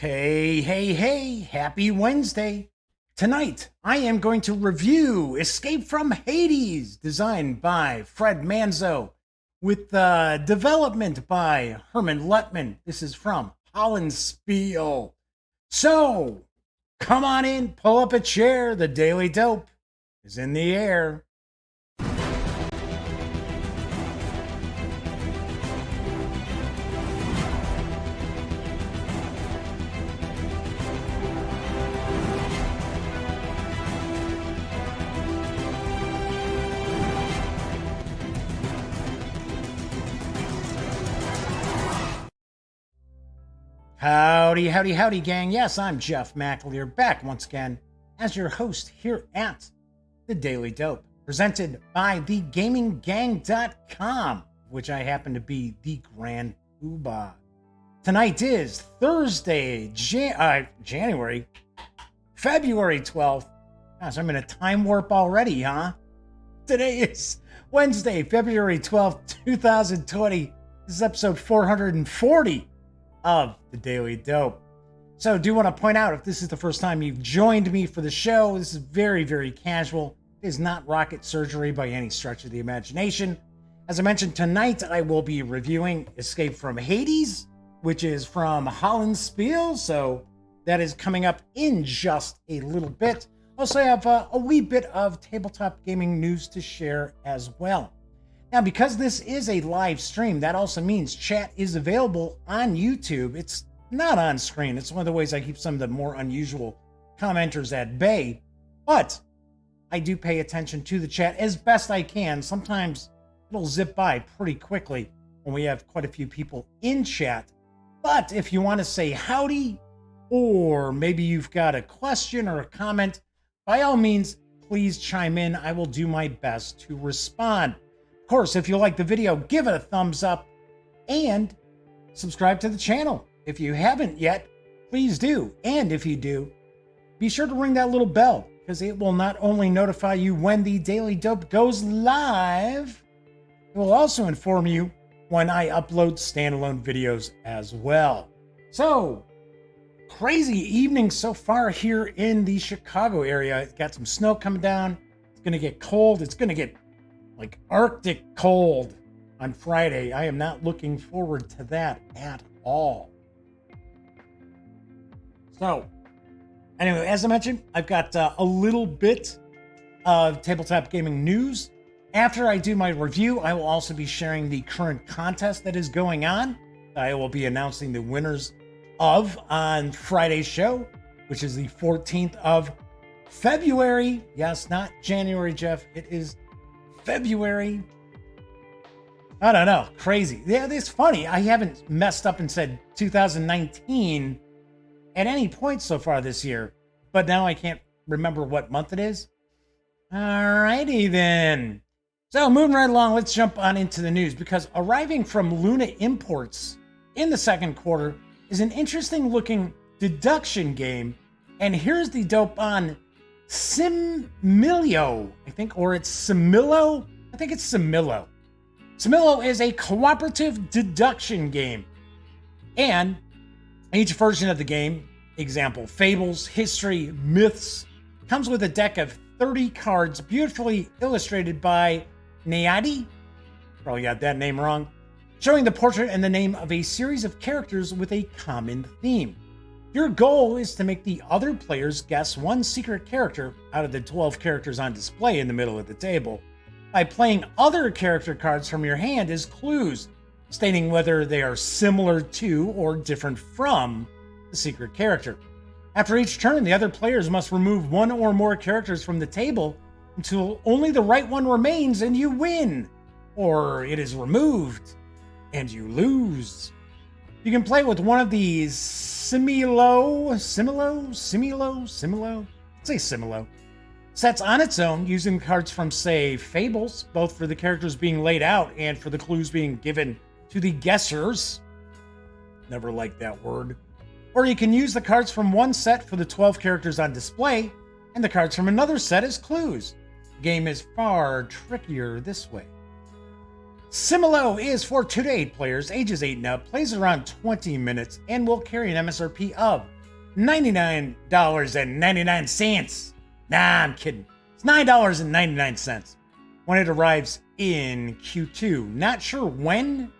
Hey, happy Wednesday. Tonight, I am going to review Escape from Hades, designed by Fred Manzo, with development by Herman Lutman. This is from Hollandspielle. So, come on in, pull up a chair. The Daily Dope is in the air. Howdy, gang. Yes, I'm Jeff McAleer, back once again as your host here at The Daily Dope, presented by TheGamingGang.com, which I happen to be the Grand Poobah. Tonight is Thursday, February 12th. Gosh, I'm in a time warp already, huh? Today is Wednesday, February 12th, 2020. This is episode 440 of The Daily Dope. So do want to point out, if this is the first time you've joined me for the show, this is very, very casual. It is not rocket surgery by any stretch of the imagination. As I mentioned, tonight I will be reviewing Escape from Hades, which is from Hollandspielle, so that is coming up in just a little bit. Also, I have a wee bit of tabletop gaming news to share as well. Now, because this is a live stream, that also means chat is available on YouTube. It's not on screen. It's one of the ways I keep some of the more unusual commenters at bay. But I do pay attention to the chat as best I can. Sometimes it'll zip by pretty quickly when we have quite a few people in chat. But if you want to say howdy, or maybe you've got a question or a comment, by all means, please chime in. I will do my best to respond. Of course, if you like the video, give it a thumbs up and subscribe to the channel. If you haven't yet, please do. And if you do, be sure to ring that little bell, because it will not only notify you when the Daily Dope goes live, it will also inform you when I upload standalone videos as well. So, crazy evening so far here in the Chicago area. It's got some snow coming down. It's going to get cold. It's going to get like Arctic cold on Friday. I am not looking forward to that at all. So, anyway, as I mentioned, I've got a little bit of tabletop gaming news. After I do my review, I will also be sharing the current contest that is going on. I will be announcing the winners of on Friday's show, which is the 14th of February. Yes, not January, Jeff. It is February. I don't know. Crazy. Yeah, it's funny. I haven't messed up and said 2019 at any point so far this year, but now I can't remember what month it is. Alrighty then. So moving right along, let's jump on into the news, because arriving from Luma Imports in the second quarter is an interesting looking deduction game. And here's the dope on Similio, I think, or it's Simillo. I think it's Simillo. Simillo is a cooperative deduction game. And each version of the game, example, fables, history, myths, comes with a deck of 30 cards beautifully illustrated by Nayadi. Probably got that name wrong. Showing the portrait and the name of a series of characters with a common theme. Your goal is to make the other players guess one secret character out of the 12 characters on display in the middle of the table by playing other character cards from your hand as clues, stating whether they are similar to or different from the secret character. After each turn, the other players must remove one or more characters from the table until only the right one remains and you win, or it is removed and you lose. You can play with one of these Similo sets on its own, using cards from, say, Fables, both for the characters being laid out and for the clues being given to the guessers. Never liked that word. Or you can use the cards from one set for the 12 characters on display, and the cards from another set as clues. The game is far trickier this way. Similo is for 2 to 8 players, ages 8 and up, plays around 20 minutes, and will carry an MSRP of $99.99. Nah, I'm kidding. It's $9.99 when it arrives in Q2. Not sure when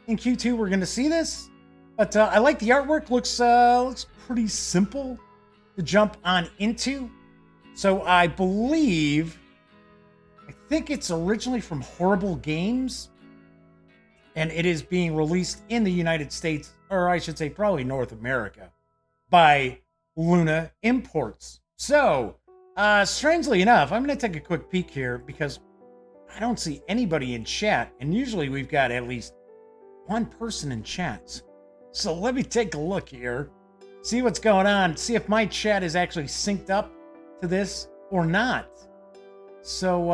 in Q2 we're going to see this, but I like the artwork. Looks pretty simple to jump on into. So I think it's originally from Horrible Games, and it is being released in the United States, or I should say probably North America, by Luma Imports. So, strangely enough, I'm going to take a quick peek here because I don't see anybody in chat, and usually we've got at least one person in chat. So let me take a look here, see what's going on, see if my chat is actually synced up to this or not. So,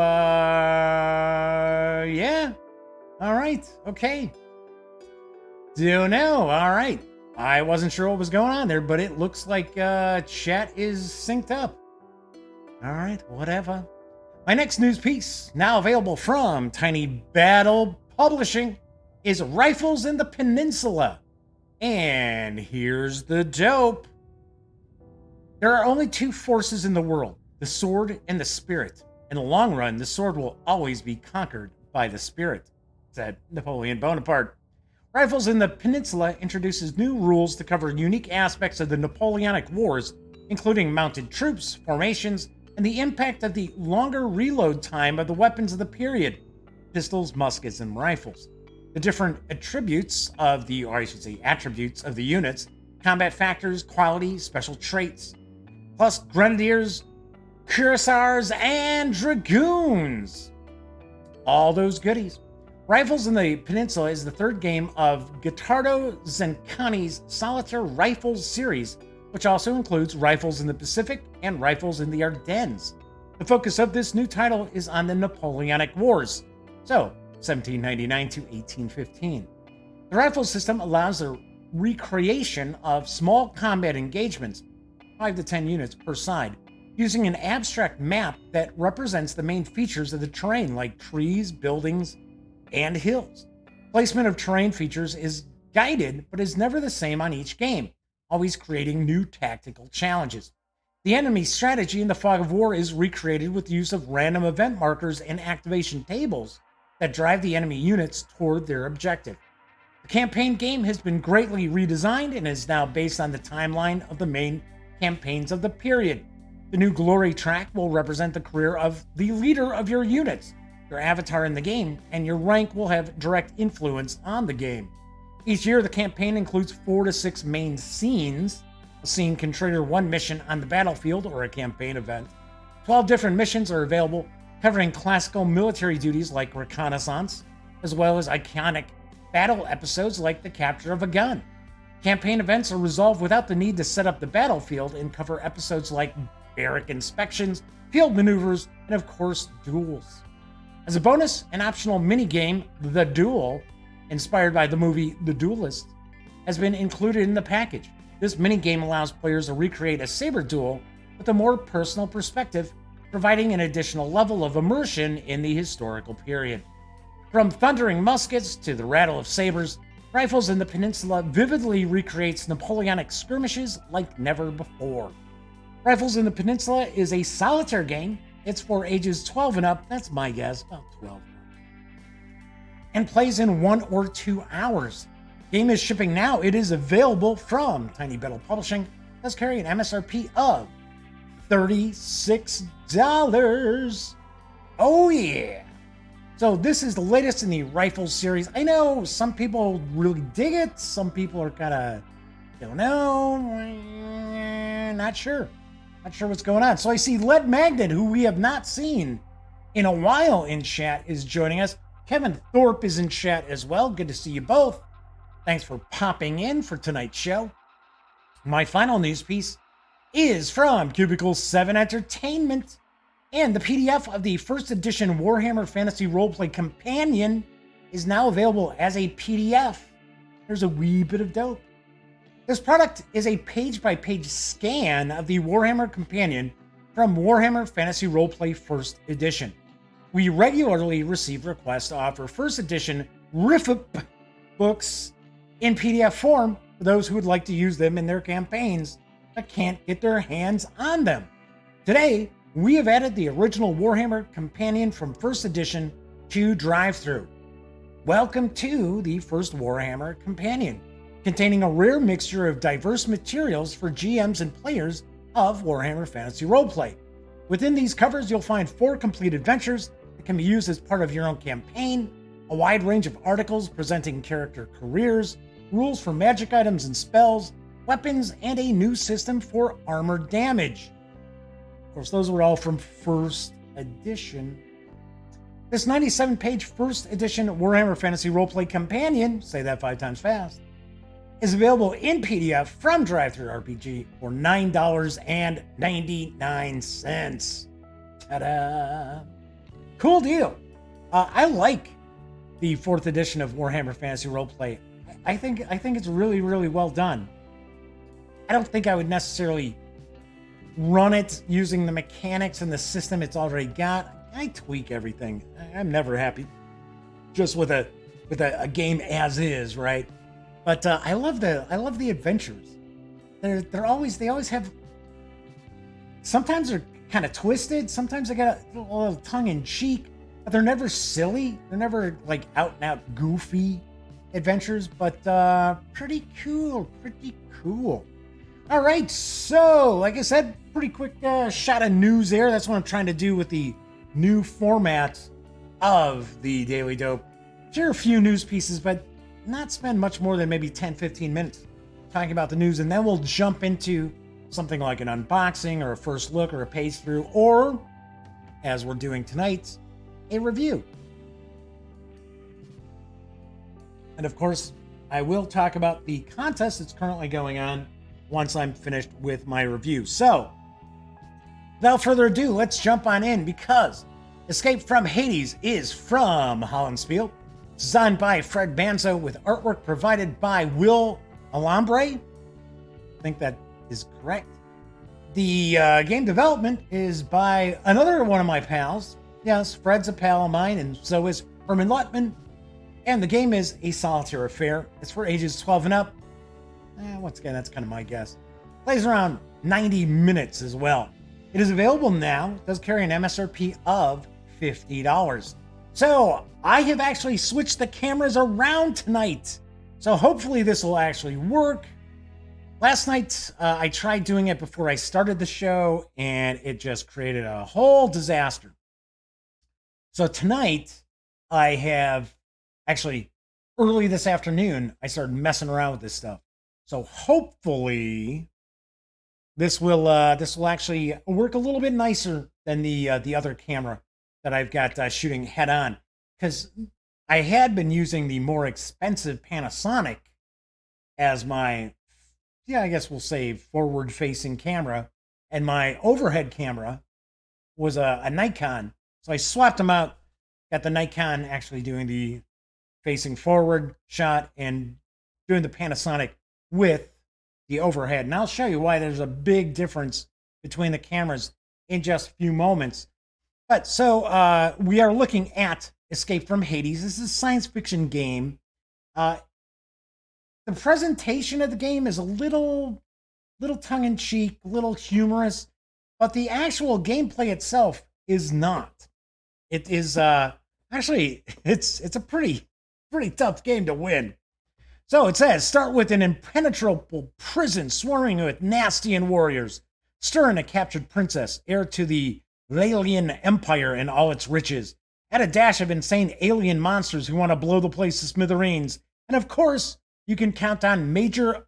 yeah. All right. Okay. Don't know. All right. I wasn't sure what was going on there, but it looks like chat is synced up. All right. Whatever. My next news piece, now available from Tiny Battle Publishing, is Rifles in the Peninsula. And here's the dope. There are only two forces in the world, the sword and the spirit. In the long run, the sword will always be conquered by the spirit, said Napoleon Bonaparte. Rifles in the Peninsula introduces new rules to cover unique aspects of the Napoleonic Wars, including mounted troops, formations, and the impact of the longer reload time of the weapons of the period, pistols, muskets, and rifles. The different attributes of the units, combat factors, quality, special traits, plus grenadiers, cuirassiers, and dragoons. All those goodies. Rifles in the Peninsula is the third game of Gottardo Zencani's Solitaire Rifles series, which also includes Rifles in the Pacific and Rifles in the Ardennes. The focus of this new title is on the Napoleonic Wars, so 1799 to 1815. The rifle system allows the recreation of small combat engagements, 5 to 10 units per side, using an abstract map that represents the main features of the terrain like trees, buildings, and hills. Placement of terrain features is guided, but is never the same on each game, always creating new tactical challenges. The enemy strategy in the Fog of War is recreated with the use of random event markers and activation tables that drive the enemy units toward their objective. The campaign game has been greatly redesigned and is now based on the timeline of the main campaigns of the period. The new glory track will represent the career of the leader of your units, your avatar in the game, and your rank will have direct influence on the game. Each year, the campaign includes 4 to 6 main scenes. A scene can trigger one mission on the battlefield or a campaign event. 12 different missions are available, covering classical military duties like reconnaissance, as well as iconic battle episodes like the capture of a gun. Campaign events are resolved without the need to set up the battlefield and cover episodes like barrack inspections, field maneuvers, and of course, duels. As a bonus, an optional minigame, The Duel, inspired by the movie The Duelist, has been included in the package. This minigame allows players to recreate a saber duel with a more personal perspective, providing an additional level of immersion in the historical period. From thundering muskets to the rattle of sabers, Rifles in the Peninsula vividly recreates Napoleonic skirmishes like never before. Rifles in the Peninsula is a solitaire game. It's for ages 12 and up, that's my guess, about 12, and plays in 1 or 2 hours. Game is shipping now. It is available from Tiny Battle Publishing. It does carry an MSRP of $36. Oh yeah! So this is the latest in the Rifles series. I know some people really dig it. Some people are kind of, don't know, not sure. Not sure what's going on. So I see Lead Magnet, who we have not seen in a while in chat, is joining us. Kevin Thorpe is in chat as well. Good to see you both. Thanks for popping in for tonight's show. My final news piece is from Cubicle 7 Entertainment, and the PDF of the first edition Warhammer Fantasy Roleplay Companion is now available as a PDF. There's a wee bit of dope. This product is a page-by-page scan of the Warhammer Companion from Warhammer Fantasy Roleplay First Edition. We regularly receive requests to offer first edition Riff books in PDF form for those who would like to use them in their campaigns but can't get their hands on them. Today, we have added the original Warhammer Companion from first edition to Drive-Thru. Welcome to the first Warhammer Companion, containing a rare mixture of diverse materials for GMs and players of Warhammer Fantasy Roleplay. Within these covers, you'll find 4 complete adventures that can be used as part of your own campaign, a wide range of articles presenting character careers, rules for magic items and spells, weapons, and a new system for armor damage. Of course, those were all from first edition. This 97-page first edition Warhammer Fantasy Roleplay Companion, say that 5 times fast, is available in PDF from Drive-Thru RPG for $9.99. Ta-da! Cool deal. I like the 4th edition of Warhammer Fantasy Roleplay. I think it's really, really well done. I don't think I would necessarily run it using the mechanics and the system it's already got. I tweak everything. I'm never happy just with a game as is, right? But I love the adventures. They always have. Sometimes they're kind of twisted. Sometimes they got a little tongue in cheek, but they're never silly. They're never like out and out goofy adventures. But pretty cool. All right, so like I said, pretty quick shot of news there. That's what I'm trying to do with the new format of the Daily Dope. Share a few news pieces, but not spend much more than maybe 10-15 minutes talking about the news, and then we'll jump into something like an unboxing or a first look or a page through, or, as we're doing tonight, a review. And of course, I will talk about the contest that's currently going on once I'm finished with my review. So, without further ado, let's jump on in, because Escape from Hades is from Hollandspielle, designed by Fred Manzo, with artwork provided by Will Alambre. I think that is correct. The game development is by another one of my pals. Yes, Fred's a pal of mine, and so is Herman Luttman. And the game is a solitaire affair. It's for ages 12 and up. Once again, that's kind of my guess. Plays around 90 minutes as well. It is available now. It does carry an MSRP of $50. So I have actually switched the cameras around tonight. So hopefully this will actually work. Last night, I tried doing it before I started the show, and it just created a whole disaster. So tonight, I have actually, early this afternoon, I started messing around with this stuff. So hopefully this will actually work a little bit nicer than the other camera that I've got shooting head on, because I had been using the more expensive Panasonic as my, I guess we'll say, forward-facing camera, and my overhead camera was a Nikon. So I swapped them out, got the Nikon actually doing the facing forward shot and doing the Panasonic with the overhead. And I'll show you why there's a big difference between the cameras in just a few moments. But so we are looking at Escape from Hades. This is a science fiction game. The presentation of the game is a little tongue-in-cheek, a little humorous, but the actual gameplay itself is not. It is actually it's a pretty tough game to win. So it says, start with an impenetrable prison swarming with Nastian warriors. Stir in a captured princess, heir to the Lalian Empire and all its riches. Add a dash of insane alien monsters who want to blow the place to smithereens. And of course, you can count on Major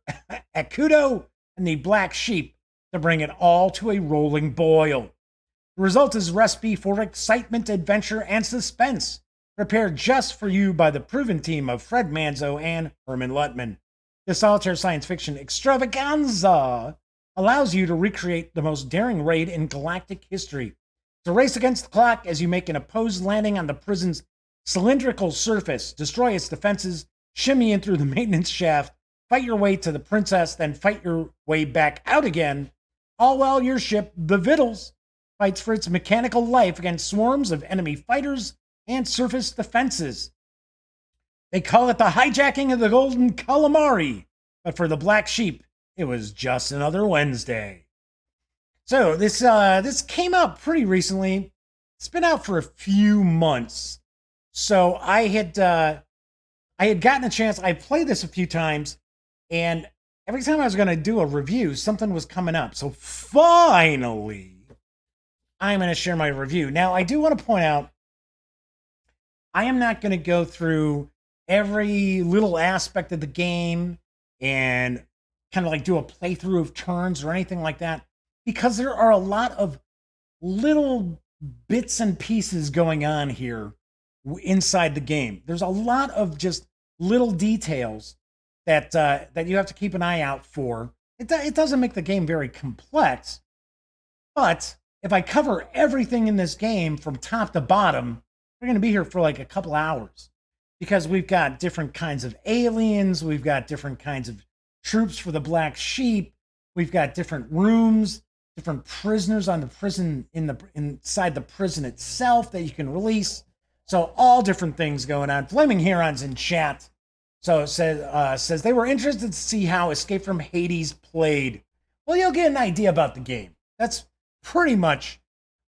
Akudo and the Black Sheep to bring it all to a rolling boil. The result is a recipe for excitement, adventure, and suspense, prepared just for you by the proven team of Fred Manzo and Herman Luttman. The solitaire science fiction extravaganza allows you to recreate the most daring raid in galactic history. It's a race against the clock as you make an opposed landing on the prison's cylindrical surface, destroy its defenses, shimmy in through the maintenance shaft, fight your way to the princess, then fight your way back out again, all while your ship, the Vittles, fights for its mechanical life against swarms of enemy fighters and surface defenses. They call it the hijacking of the golden calamari, but for the black sheep, it was just another Wednesday. So this came out pretty recently. It's been out for a few months. So I had gotten a chance. I played this a few times, and every time I was going to do a review, something was coming up. So finally, I'm going to share my review. Now, I do want to point out, I am not going to go through every little aspect of the game and kind of like do a playthrough of turns or anything like that, because there are a lot of little bits and pieces going on here inside the game. There's a lot of just little details that you have to keep an eye out for. It doesn't make the game very complex, but if I cover everything in this game from top to bottom, we're going to be here for like a couple hours, because we've got different kinds of aliens, we've got different kinds of troops for the black sheep, we've got different rooms, different prisoners on the prison inside the prison itself that you can release. So all different things going on. Flaming Heron's in chat. So it says they were interested to see how Escape from Hades played. Well, you'll get an idea about the game. That's pretty much.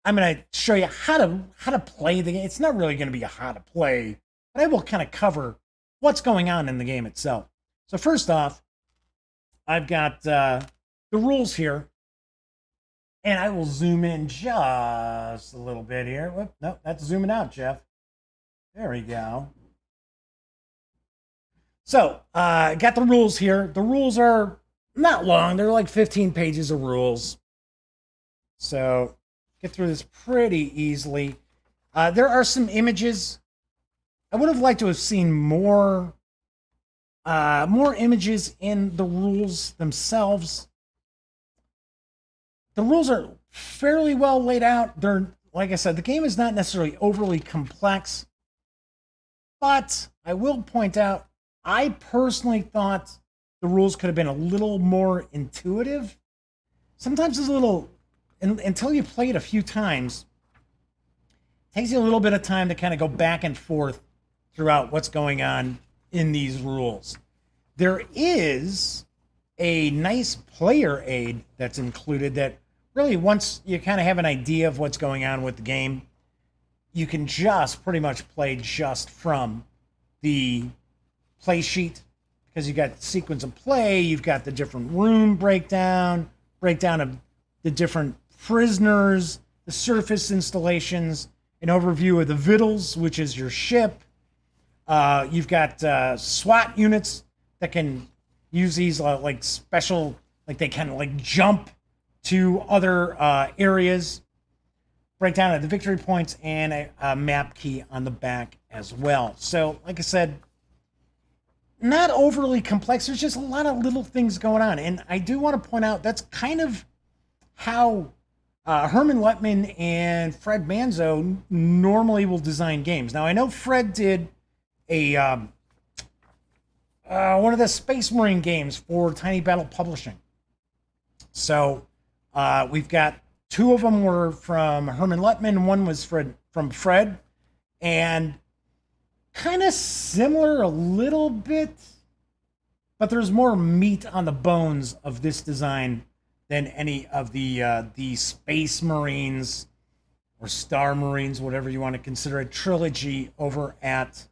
I'm going to show you how to play the game. It's not really going to be a how to play, but I will kind of cover what's going on in the game itself. So first off, I've got the rules here, and I will zoom in just a little bit here. Whoop, no, that's zooming out, Jeff. There we go. So, got the rules here. The rules are not long. They're like 15 pages of rules. So, get through this pretty easily. There are some images. I would have liked to have seen more images in the rules themselves. The rules are fairly well laid out. They're, like I said, the game is not necessarily overly complex, but I will point out, I personally thought the rules could have been a little more intuitive. Sometimes it's a little, until you play it a few times, it takes you a little bit of time to kind of go back and forth throughout what's going on in these rules. There is a nice player aid that's included that really, once you kind of have an idea of what's going on with the game, you can just pretty much play just from the play sheet, because you got sequence of play, you've got the different room breakdown of the different prisoners, the surface installations, an overview of the victuals, which is your ship. You've got SWAT units that can use these like special, like they kind of like jump to other areas. Breakdown of the victory points, and a map key on the back as well. So, like I said, not overly complex. There's just a lot of little things going on. And I do want to point out, that's kind of how Herman Lettman and Fred Manzo normally will design games. Now, I know Fred did a one of the Space Marine games for Tiny Battle Publishing. So we've got two of them were from Herman Lettman. One was from Fred. And kind of similar a little bit, but there's more meat on the bones of this design than any of the Space Marines or Star Marines, whatever you want to consider it, trilogy over at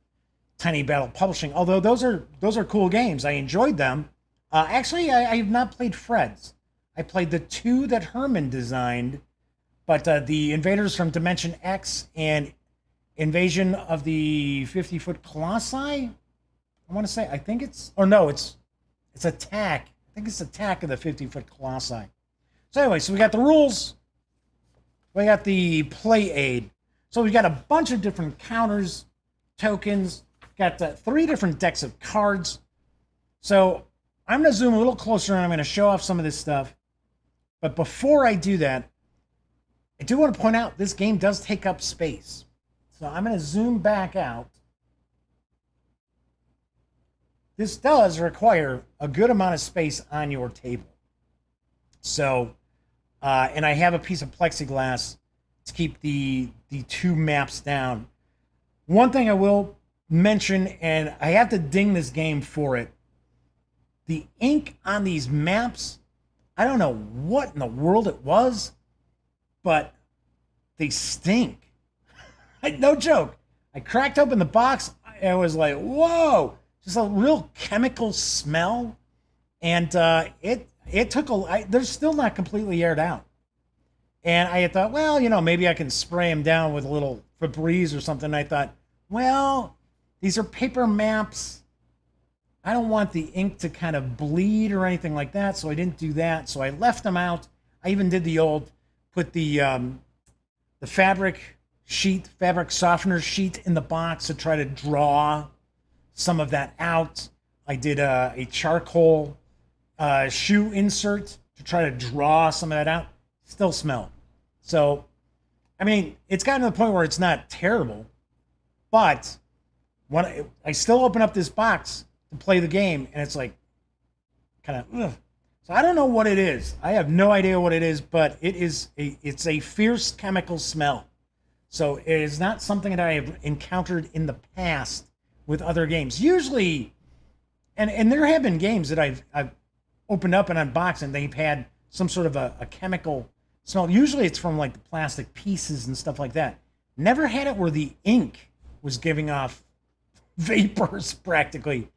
Tiny Battle Publishing. Although those are cool games, I enjoyed them. Actually, I have not played Fred's. I played the two that Herman designed, but the Invaders from Dimension X and Invasion of the 50-Foot Colossi, I want to say, I think it's, or no, it's Attack. I think it's Attack of the 50-Foot Colossi. So anyway, so we got the rules. We got the play aid. So we got a bunch of different counters, tokens, got 3 different decks of cards. So I'm going to zoom a little closer and I'm going to show off some of this stuff. But before I do that, I do want to point out this game does take up space. So I'm going to zoom back out. This does require a good amount of space on your table. So, and I have a piece of plexiglass to keep the two maps down. One thing I will mention, and I have to ding this game for it, the ink on these maps, I don't know what in the world it was, but they stink. No joke. I cracked open the box, and I was like, whoa, just a real chemical smell. And it took they're still not completely aired out. And I had thought, well, maybe I can spray them down with a little Febreze or something. And I thought, well, these are paper maps. I don't want the ink to kind of bleed or anything like that, so I didn't do that. So I left them out. I even did the old, put the fabric softener sheet in the box to try to draw some of that out. I did a charcoal shoe insert to try to draw some of that out. Still smell. So, I mean, it's gotten to the point where it's not terrible, but when I still open up this box to play the game, and it's like, kind of, ugh. So I don't know what it is. I have no idea what it is, but it's a fierce chemical smell. So it is not something that I have encountered in the past with other games. Usually, and there have been games that I've opened up and unboxed, and they've had some sort of a chemical smell. Usually it's from like the plastic pieces and stuff like that. Never had it where the ink was giving off vapors practically.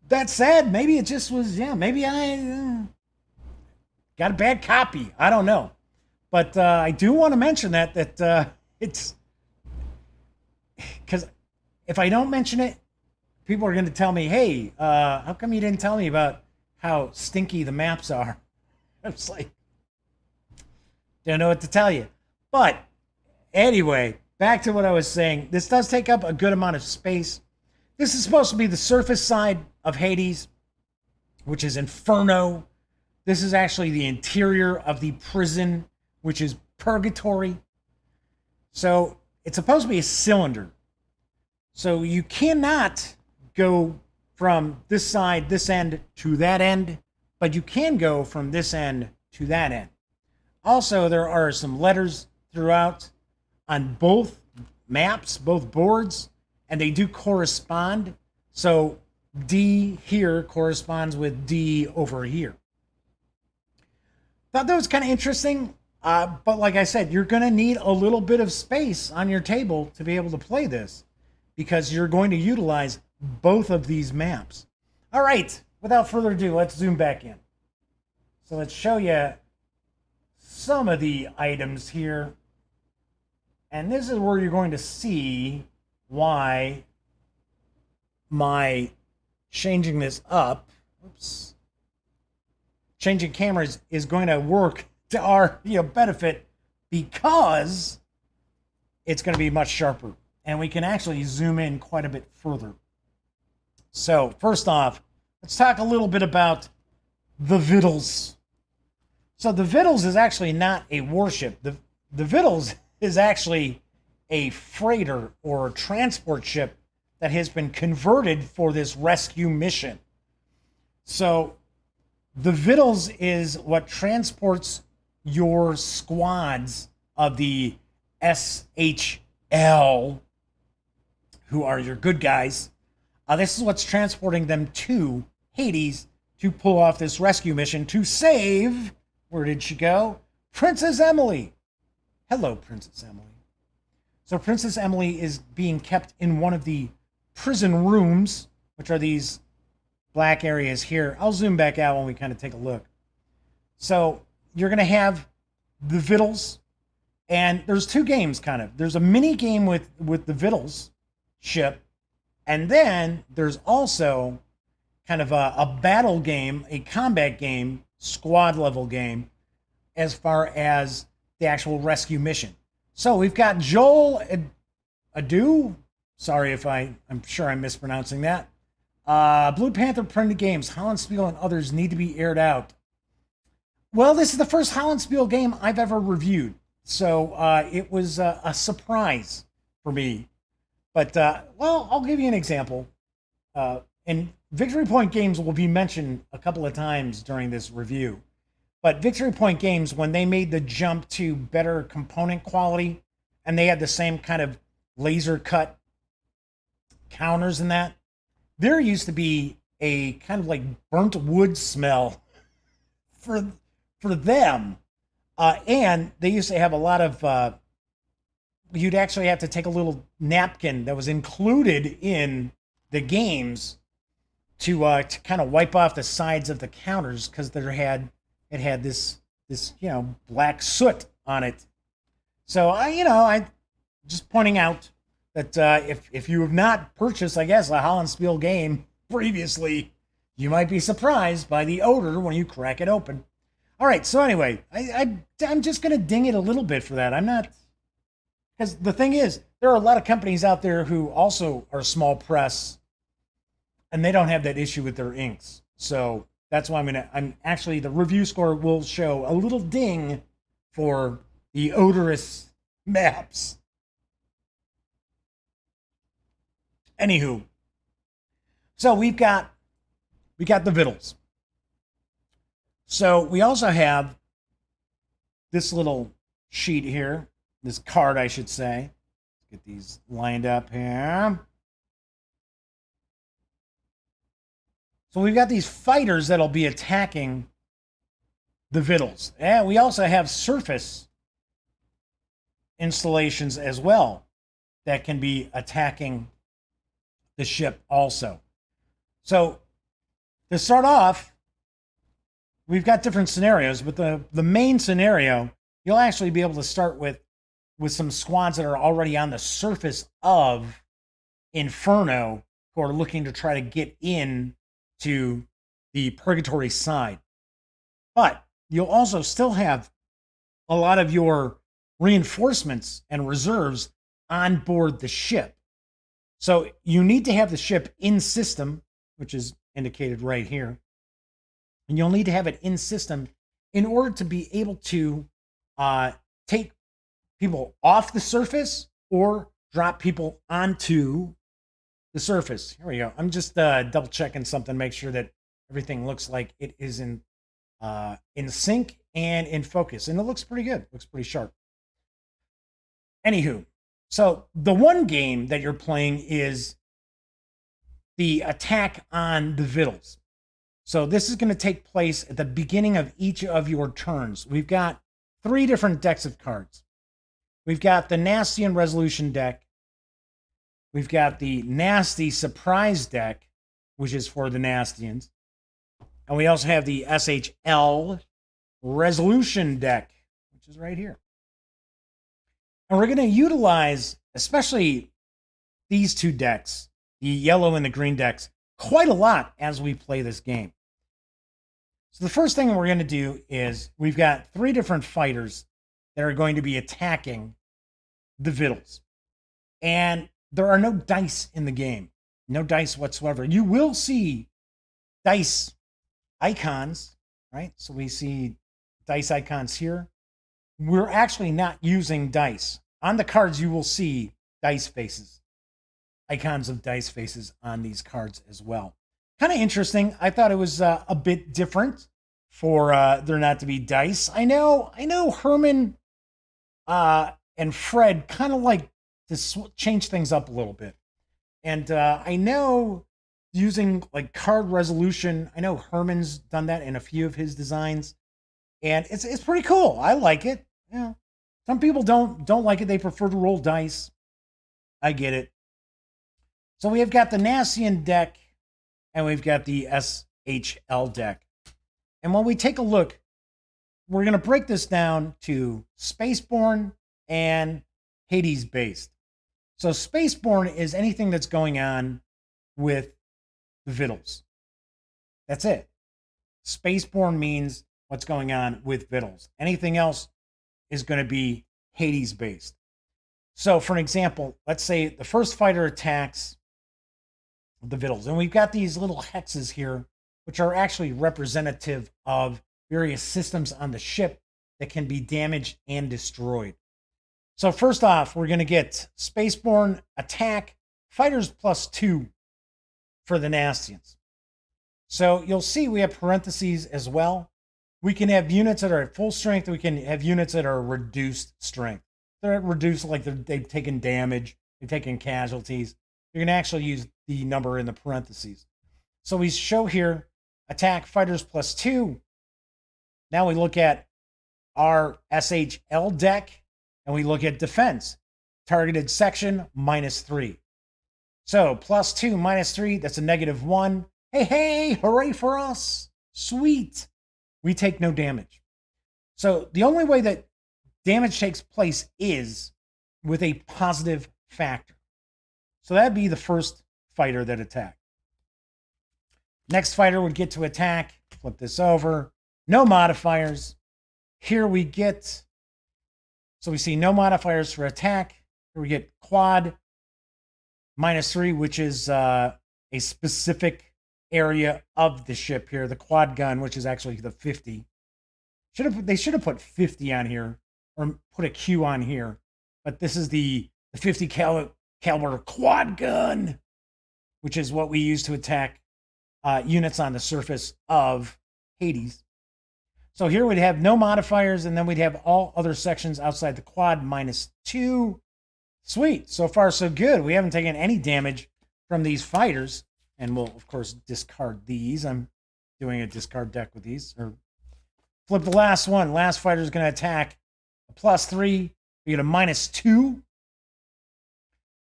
That said, maybe it just was, maybe I got a bad copy. I don't know. But I do want to mention that it's, because if I don't mention it, people are going to tell me, hey, how come you didn't tell me about how stinky the maps are? I was like, don't know what to tell you. But anyway, back to what I was saying. This does take up a good amount of space. This is supposed to be the surface side of Hades, which is Inferno. This is actually the interior of the prison, which is Purgatory. So it's supposed to be a cylinder. So you cannot go from this side, this end, to that end, but you can go from this end to that end. Also, there are some letters throughout on both maps, both boards, and they do correspond. So D here corresponds with D over here. Thought that was kind of interesting, but like I said, you're going to need a little bit of space on your table to be able to play this, because you're going to utilize both of these maps. All right, without further ado, let's zoom back in. So let's show you some of the items here. And this is where you're going to see why my changing this up, changing cameras is going to work to our benefit, because it's going to be much sharper. And we can actually zoom in quite a bit further. So first off, let's talk a little bit about the Vittles. So the Vittles is actually not a warship. The Vittles is actually a freighter or transport ship that has been converted for this rescue mission. So the Vittles is what transports your squads of the SHL, who are your good guys. This is what's transporting them to Hades to pull off this rescue mission to save, where did she go? Princess Emily. Hello, Princess Emily. So Princess Emily is being kept in one of the prison rooms, which are these black areas here. I'll zoom back out when we kind of take a look. So you're going to have the Vittles, and there's two games kind of. There's a mini game with the Vittles ship, and then there's also kind of a battle game, a combat game, squad level game, as far as the actual rescue mission. So we've got Joel Adu. Sorry if I'm sure I'm mispronouncing that. Blue Panther printed games, Hollandspielle and others need to be aired out. Well, this is the first Hollandspielle game I've ever reviewed. So it was a surprise for me. But, well, I'll give you an example. And Victory Point games will be mentioned a couple of times during this review. But Victory Point Games, when they made the jump to better component quality, and they had the same kind of laser cut counters in that, there used to be a kind of like burnt wood smell for them. And they used to have a lot of, you'd actually have to take a little napkin that was included in the games to kind of wipe off the sides of the counters because it had this black soot on it. So I just pointing out that if you have not purchased, I guess, a Hollandspielle game previously, you might be surprised by the odor when you crack it open. All right, so anyway, I'm just going to ding it a little bit for that. I'm not, because the thing is, there are a lot of companies out there who also are small press, and they don't have that issue with their inks. So that's why I'm actually, the review score will show a little ding for the odorous maps. Anywho, so we got the vittles. So we also have this little sheet here, this card, I should say. Let's get these lined up here. So we've got these fighters that'll be attacking the vittles. And we also have surface installations as well that can be attacking the ship also. So to start off, we've got different scenarios, but the main scenario, you'll actually be able to start with some squads that are already on the surface of Inferno who are looking to try to get in to the Purgatory side. But you'll also still have a lot of your reinforcements and reserves on board the ship. So you need to have the ship in system, which is indicated right here. And you'll need to have it in system in order to be able to take people off the surface or drop people onto the surface. Here we go. I'm just double checking something, make sure that everything looks like it is in sync and in focus. And it looks pretty good. Looks pretty sharp. Anywho, so the one game that you're playing is the attack on the vittles. So this is going to take place at the beginning of each of your turns. We've got 3 different decks of cards. We've got the Nasty and Resolution deck. We've got the Nasty Surprise deck, which is for the Nastians. And we also have the SHL Resolution deck, which is right here. And we're going to utilize, especially these 2 decks, the yellow and the green decks, quite a lot as we play this game. So the first thing we're going to do is we've got 3 different fighters that are going to be attacking the vittles. And there are no dice in the game. No dice whatsoever. You will see dice icons, right? So we see dice icons here. We're actually not using dice. On the cards, you will see dice faces. Icons of dice faces on these cards as well. Kind of interesting. I thought it was a bit different for there not to be dice. I know Herman and Fred kind of like to change things up a little bit. And I know using like card resolution, I know Herman's done that in a few of his designs. And it's pretty cool. I like it. Yeah. Some people don't like it. They prefer to roll dice. I get it. So we have got the Nastian deck, and we've got the SHL deck. And when we take a look, we're going to break this down to Spaceborne and Hades-based. So Spaceborne is anything that's going on with the vittles. That's it. Spaceborne means what's going on with vittles. Anything else is going to be Hades-based. So for an example, let's say the first fighter attacks the vittles. And we've got these little hexes here, which are actually representative of various systems on the ship that can be damaged and destroyed. So first off, we're going to get Spaceborne attack, fighters +2 for the Nastians. So you'll see we have parentheses as well. we can have units that are at full strength. We can have units that are reduced strength. They're reduced like they've taken damage, they've taken casualties. You're going to actually use the number in the parentheses. So we show here attack fighters +2. Now we look at our SHL deck and we look at defense. Targeted section -3. So +2 -3, that's a -1. Hey, hooray for us. Sweet. We take no damage. So the only way that damage takes place is with a positive factor. So that'd be the first fighter that attacked. Next fighter would get to attack. Flip this over. No modifiers. Here we get, so we see no modifiers for attack. Here we get quad -3, which is a specific area of the ship here. The quad gun, which is actually the 50. They should have put 50 on here or put a Q on here. But this is the 50 caliber quad gun, which is what we use to attack units on the surface of Hades. So here we'd have no modifiers, and then we'd have all other sections outside the quad -2. Sweet. So far, so good. We haven't taken any damage from these fighters. And we'll, of course, discard these. I'm doing a discard deck with these. Or flip the last one. Last fighter is going to attack a +3. We get a -2.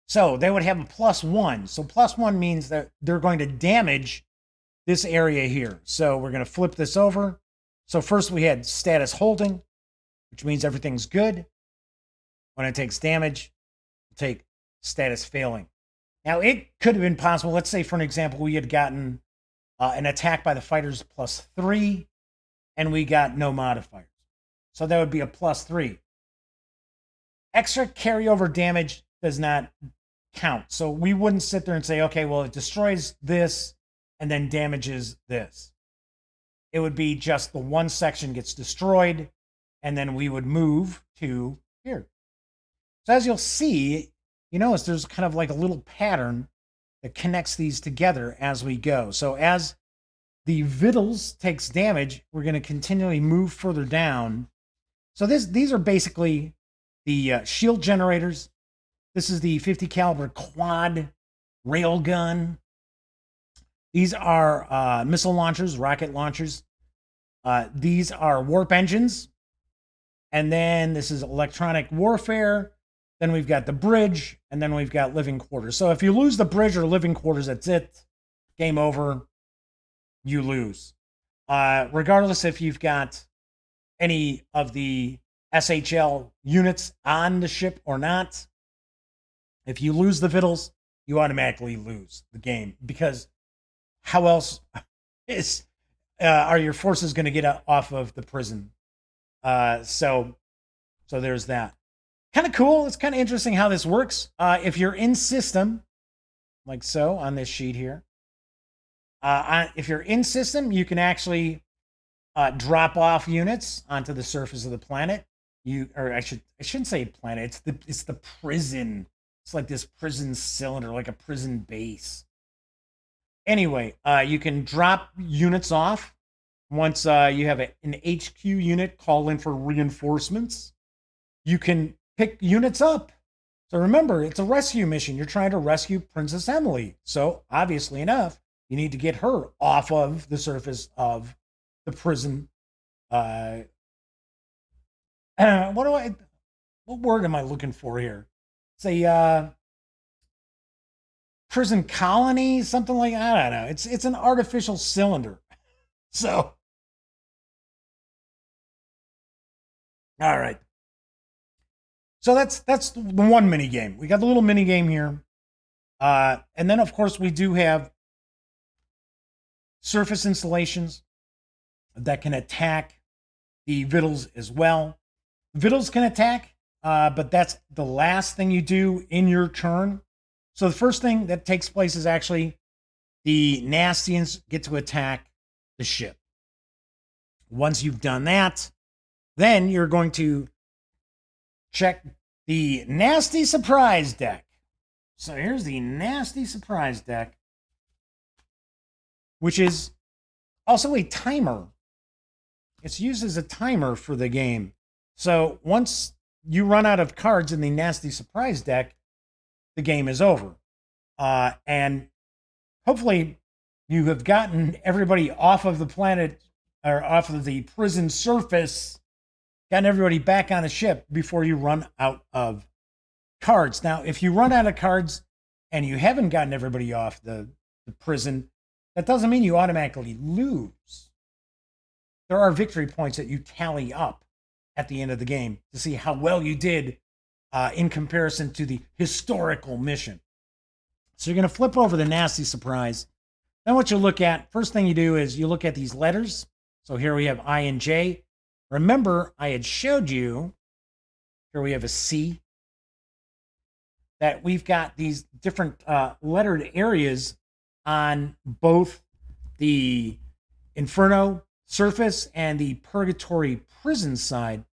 So they would have a +1. So +1 means that they're going to damage this area here. So we're going to flip this over. So first we had status holding, which means everything's good. When it takes damage, we'll take status failing. Now, it could have been possible. Let's say, for an example, we had gotten an attack by the fighters +3, and we got no modifiers. So that would be a +3. Extra carryover damage does not count. So we wouldn't sit there and say, okay, well, it destroys this and then damages this. It would be just the one section gets destroyed, and then we would move to here. So as you'll see, you notice there's kind of like a little pattern that connects these together as we go. So as the Vittles takes damage, we're going to continually move further down. So these are basically the shield generators. This is the 50 caliber quad railgun. These are missile launchers, rocket launchers. These are warp engines. And then this is electronic warfare. Then we've got the bridge, and then we've got living quarters. So if you lose the bridge or living quarters, that's it. Game over. You lose. Regardless if you've got any of the SHL units on the ship or not, if you lose the Vittles, you automatically lose the game. Because how else are your forces going to get off of the prison? So there's that. Kind of cool. It's kind of interesting how this works. If you're in system, like so on this sheet here, if you're in system, you can actually drop off units onto the surface of the planet. I shouldn't say planet. It's the prison. It's like this prison cylinder, like a prison base. Anyway, you can drop units off once you have an HQ unit call in for reinforcements. You can pick units up. So remember, it's a rescue mission. You're trying to rescue Princess Emily. So obviously enough, you need to get her off of the surface of the prison. What word am I looking for here? It's a prison colony, something like, I don't know. It's an artificial cylinder. So, all right. So that's the one mini game. We got the little mini game here. And then, of course, we do have surface installations that can attack the Vittles as well. Vittles can attack, but that's the last thing you do in your turn. So the first thing that takes place is actually the Nastians get to attack the ship. Once you've done that, then you're going to check the Nasty Surprise deck. So here's the Nasty Surprise deck, which is also a timer. it's used as a timer for the game. So once you run out of cards in the nasty surprise deck, the game is over. And hopefully you have gotten everybody off of the planet or off of the prison surface, gotten everybody back on a ship before you run out of cards. Now, if you run out of cards and you haven't gotten everybody off the prison, that doesn't mean you automatically lose. There are victory points that you tally up at the end of the game to see how well you did in comparison to the historical mission. So you're going to flip over the nasty surprise. Then what you look at, first thing you do is you look at these letters. So here we have I and J. Remember, I had showed you, here we have a C, that we've got these different lettered areas on both the Inferno surface and the Purgatory prison side.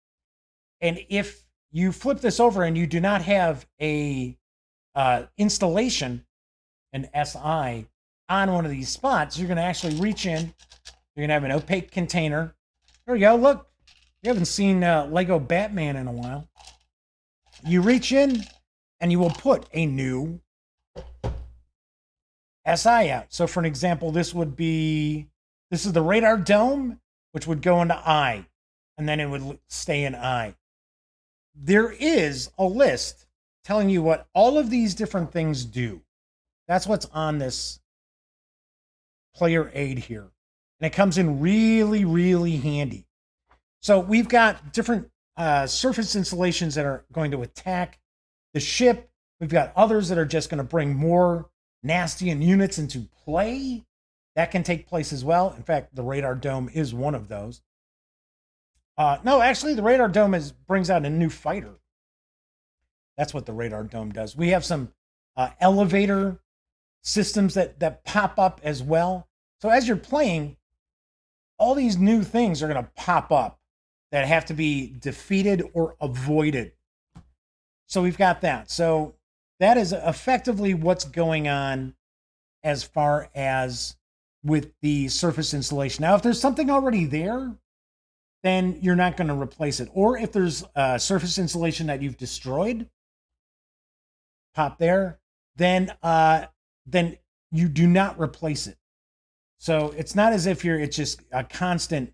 And if you flip this over and you do not have a installation, an SI, on one of these spots, you're going to actually reach in. You're going to have an opaque container. There we go. Look, you haven't seen Lego Batman in a while. You reach in and you will put a new SI out. So for an example, this is the radar dome, which would go into I, and then it would stay in I. There is a list telling you what all of these different things do. That's what's on this player aid here. And it comes in really, really handy. So we've got different surface installations that are going to attack the ship. We've got others that are just going to bring more Nastian units into play. That can take place as well. In fact, the radar dome is one of those. No, actually, the radar dome brings out a new fighter. That's what the radar dome does. We have some elevator systems that pop up as well. So as you're playing, all these new things are going to pop up that have to be defeated or avoided. So we've got that. So that is effectively what's going on as far as with the surface installation. Now, if there's something already there, then you're not going to replace it. Or if there's a surface installation that you've destroyed, pop there, then you do not replace it. So it's not as if it's just a constant,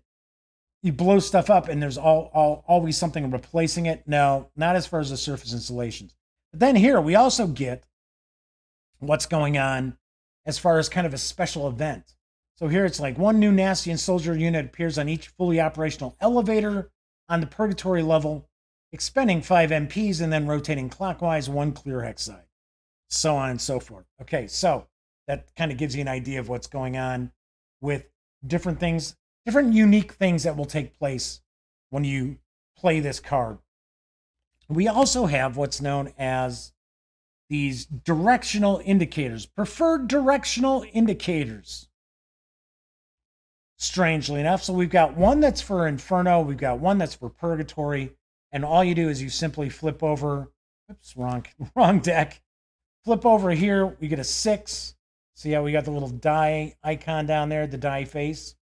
you blow stuff up and there's always something replacing it. No, not as far as the surface installations. But then here we also get what's going on as far as kind of a special event. So here it's like one new Nastian soldier unit appears on each fully operational elevator on the Purgatory level, expending 5 MPs and then rotating clockwise 1 clear hex side, so on and so forth. Okay, so that kind of gives you an idea of what's going on with different things, different unique things that will take place when you play this card. We also have what's known as these directional indicators, preferred directional indicators. Strangely enough. So we've got one that's for Inferno, we've got one that's for Purgatory, and all you do is you simply flip over, oops, wrong deck. Flip over here, we get a 6. See how we got the little die icon down there, the die face?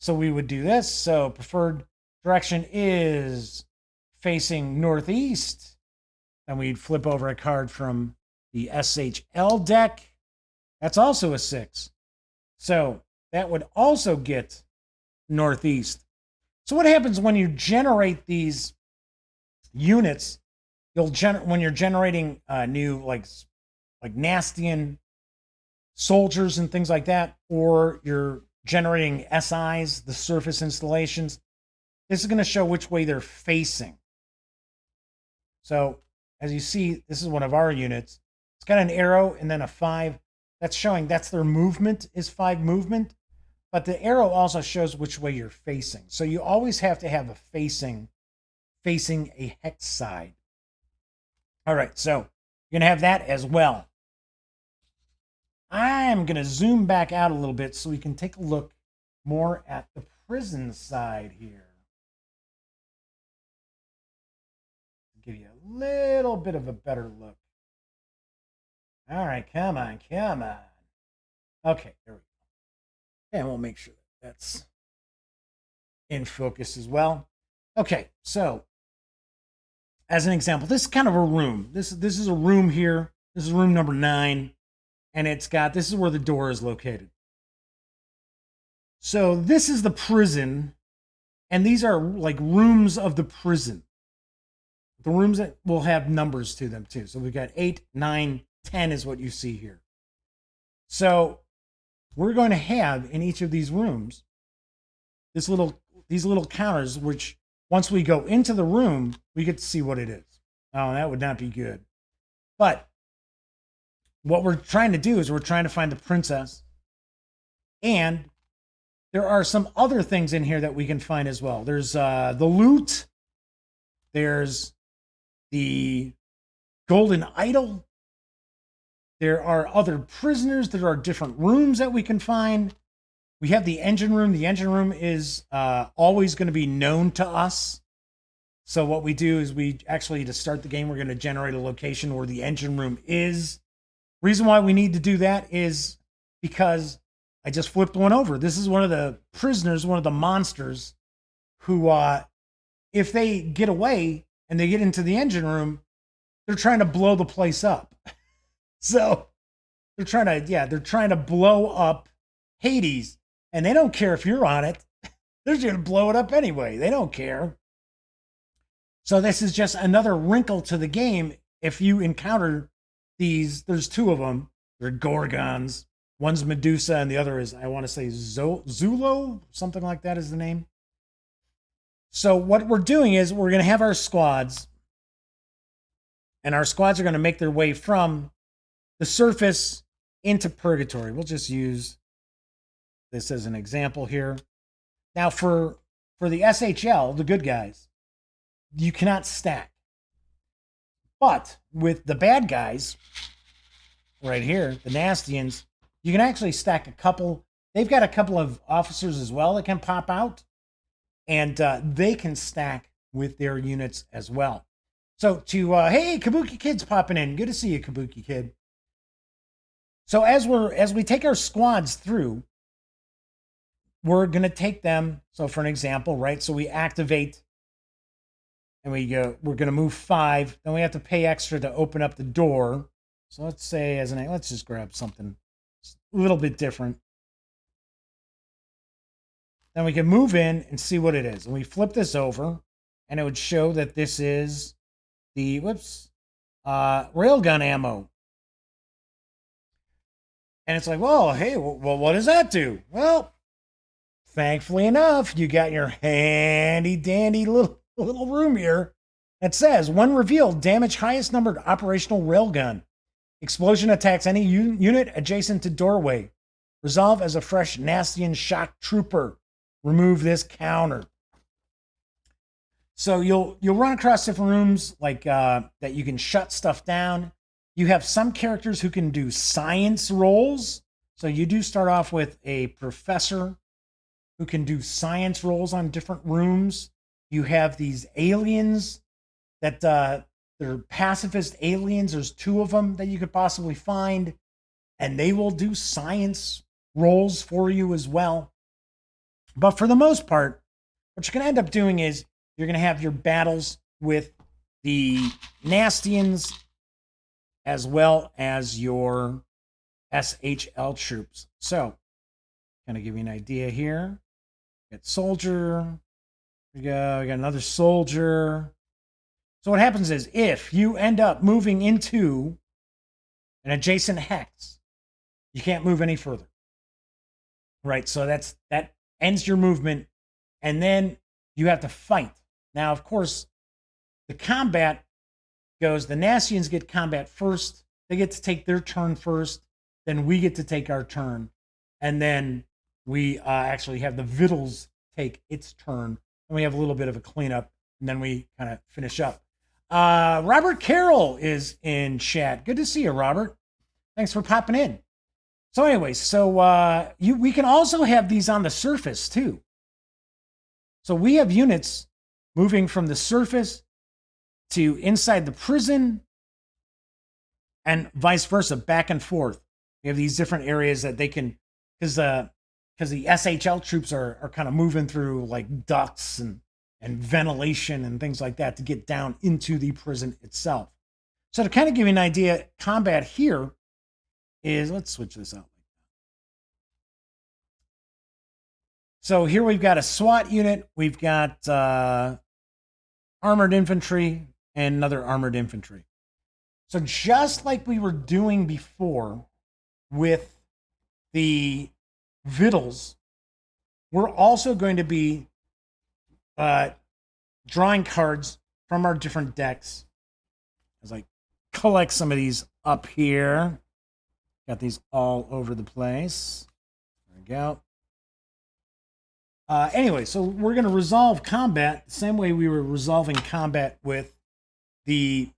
So we would do this. So preferred direction is facing northeast. Then we'd flip over a card from the SHL deck. That's also a 6. So that would also get northeast. So what happens when you generate these units? When you're generating new like Nastian soldiers and things like that, or you're generating SIs, the surface installations, this is going to show which way they're facing. So as you see, this is one of our units. It's got an arrow and then a 5. That's showing that's their movement is 5 movement. But the arrow also shows which way you're facing. So you always have to have a facing a hex side. All right, so you're going to have that as well. I'm going to zoom back out a little bit so we can take a look more at the prison side here. Give you a little bit of a better look. All right, come on. Okay, there we go. And we'll make sure that's in focus as well. Okay, so as an example, this is kind of a room. This is a room here. This is room number 9, and this is where the door is located. So this is the prison, and these are like rooms of the prison. The rooms that will have numbers to them too. So we've got 8, 9, 10 is what you see here. So we're going to have in each of these rooms these little counters, which once we go into the room, we get to see what it is. Oh, that would not be good. But what we're trying to do is we're trying to find the princess. And there are some other things in here that we can find as well. There's the loot. There's the golden idol. There are other prisoners. There are different rooms that we can find. We have the engine room. The engine room is always going to be known to us. So what we do is to start the game, we're going to generate a location where the engine room is. Reason why we need to do that is because I just flipped one over. This is one of the prisoners, one of the monsters who, if they get away and they get into the engine room, they're trying to blow the place up. So they're trying to blow up Hades, and they don't care if you're on it. They're just going to blow it up anyway. They don't care. So this is just another wrinkle to the game. If you encounter these, there's 2 of them. They're Gorgons. One's Medusa, and the other is, I want to say, Zulo, something like that is the name. So what we're doing is we're going to have our squads, and our squads are going to make their way from the surface into purgatory. We'll just use this as an example here. Now, for the SHL, the good guys, you cannot stack. But with the bad guys, right here, the Nastians, you can actually stack a couple. They've got a couple of officers as well that can pop out, and they can stack with their units as well. So hey, Kabuki Kid's popping in. Good to see you, Kabuki Kid. So as we take our squads through, we're going to take them. So for an example, right? So we activate and we're going to move 5. Then we have to pay extra to open up the door. So let's say let's just grab something a little bit different. Then we can move in and see what it is. And we flip this over and it would show that this is the, railgun ammo. And it's like, well, hey, well, what does that do? Well, thankfully enough, you got your handy dandy little room here that says, when revealed, damage highest numbered operational railgun. Explosion attacks any unit adjacent to doorway. Resolve as a fresh Nastian shock trooper. Remove this counter. So you'll run across different rooms like that you can shut stuff down. You have some characters who can do science rolls. So you do start off with a professor who can do science rolls on different rooms. You have these aliens that they're pacifist aliens. There's 2 of them that you could possibly find, and they will do science rolls for you as well. But for the most part, what you're going to end up doing is you're going to have your battles with the Nastians as well as your SHL troops. So, kind of give you an idea here. We got soldier. We got another soldier. So what happens is if you end up moving into an adjacent hex, you can't move any further. Right, so that ends your movement, and then you have to fight. Now, of course, the combat goes, the Nastians get combat first. They get to take their turn first. Then we get to take our turn. And then we actually have the Vittles take its turn. And we have a little bit of a cleanup. And then we kind of finish up. Robert Carroll is in chat. Good to see you, Robert. Thanks for popping in. So anyways, we can also have these on the surface too. So we have units moving from the surface to inside the prison and vice versa, back and forth. We have these different areas that they can, because because the SHL troops are kind of moving through like ducts and ventilation and things like that to get down into the prison itself. So to kind of give you an idea, combat here is, let's switch this out. So here we've got a SWAT unit, we've got armored infantry, and another armored infantry. So just like we were doing before with the victuals, we're also going to be drawing cards from our different decks. As I collect some of these up here. Got these all over the place. There we go. Anyway, so we're going to resolve combat the same way we were resolving combat with the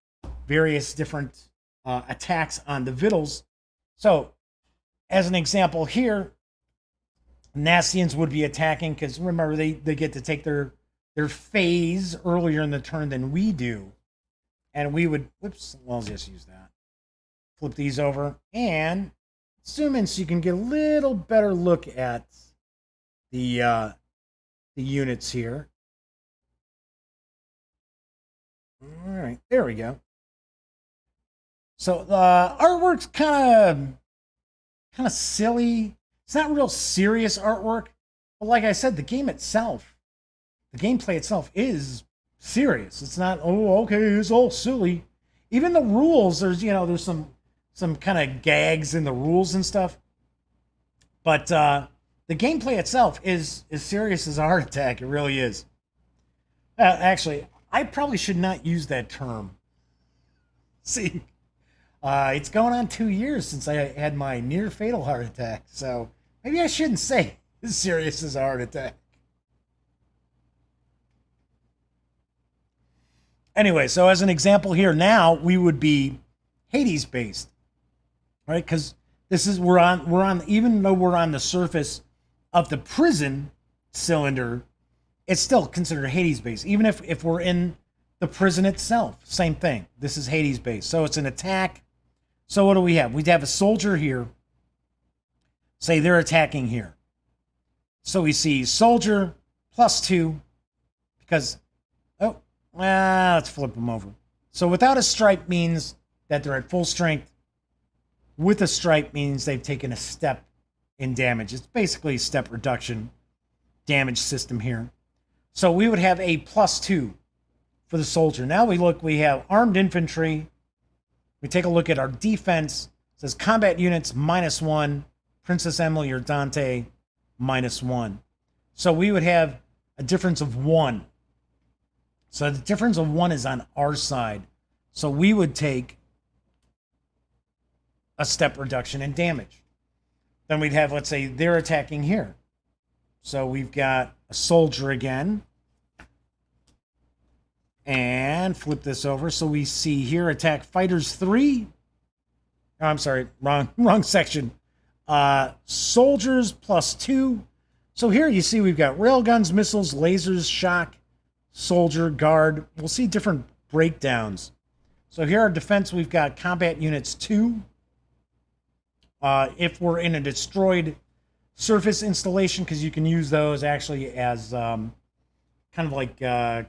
various different attacks on the victuals. So, as an example here, Nastians would be attacking because remember they get to take their phase earlier in the turn than we do, and we would I'll just use that. Flip these over and zoom in so you can get a little better look at the units here. All right, there we go. So the artwork's kind of silly. It's not real serious artwork, but like I said, the game itself, the gameplay itself is serious. It's not, oh, okay, it's all silly. Even the rules, there's some kind of gags in the rules and stuff. But the gameplay itself is as serious as a heart attack. It really is. Actually, I probably should not use that term. See, it's going on 2 years since I had my near fatal heart attack. So maybe I shouldn't say as serious as a heart attack. Anyway, so as an example here now, we would be Hades based, right? Because we're on even though we're on the surface of the prison cylinder, it's still considered Hades based. Even if we're in the prison itself, same thing. This is Hades based, so it's an attack. So what do we have? We'd have a soldier here. Say they're attacking here. So we see soldier +2 because let's flip them over. So without a stripe means that they're at full strength. With a stripe means they've taken a step in damage. It's basically a step reduction damage system here. So we would have a +2 for the soldier. Now we have armed infantry. We take a look at our defense. It says combat units -1, Princess Emily or Dante -1. So we would have a difference of 1. So the difference of 1 is on our side. So we would take a step reduction in damage. Then we'd have, let's say, they're attacking here. So we've got a soldier again. And flip this over. So we see here attack fighters 3. Oh, I'm sorry, wrong section. Soldiers +2. So here you see we've got railguns, missiles, lasers, shock, soldier, guard. We'll see different breakdowns. So here our defense, we've got combat units 2. If we're in a destroyed surface installation, because you can use those actually as kind of like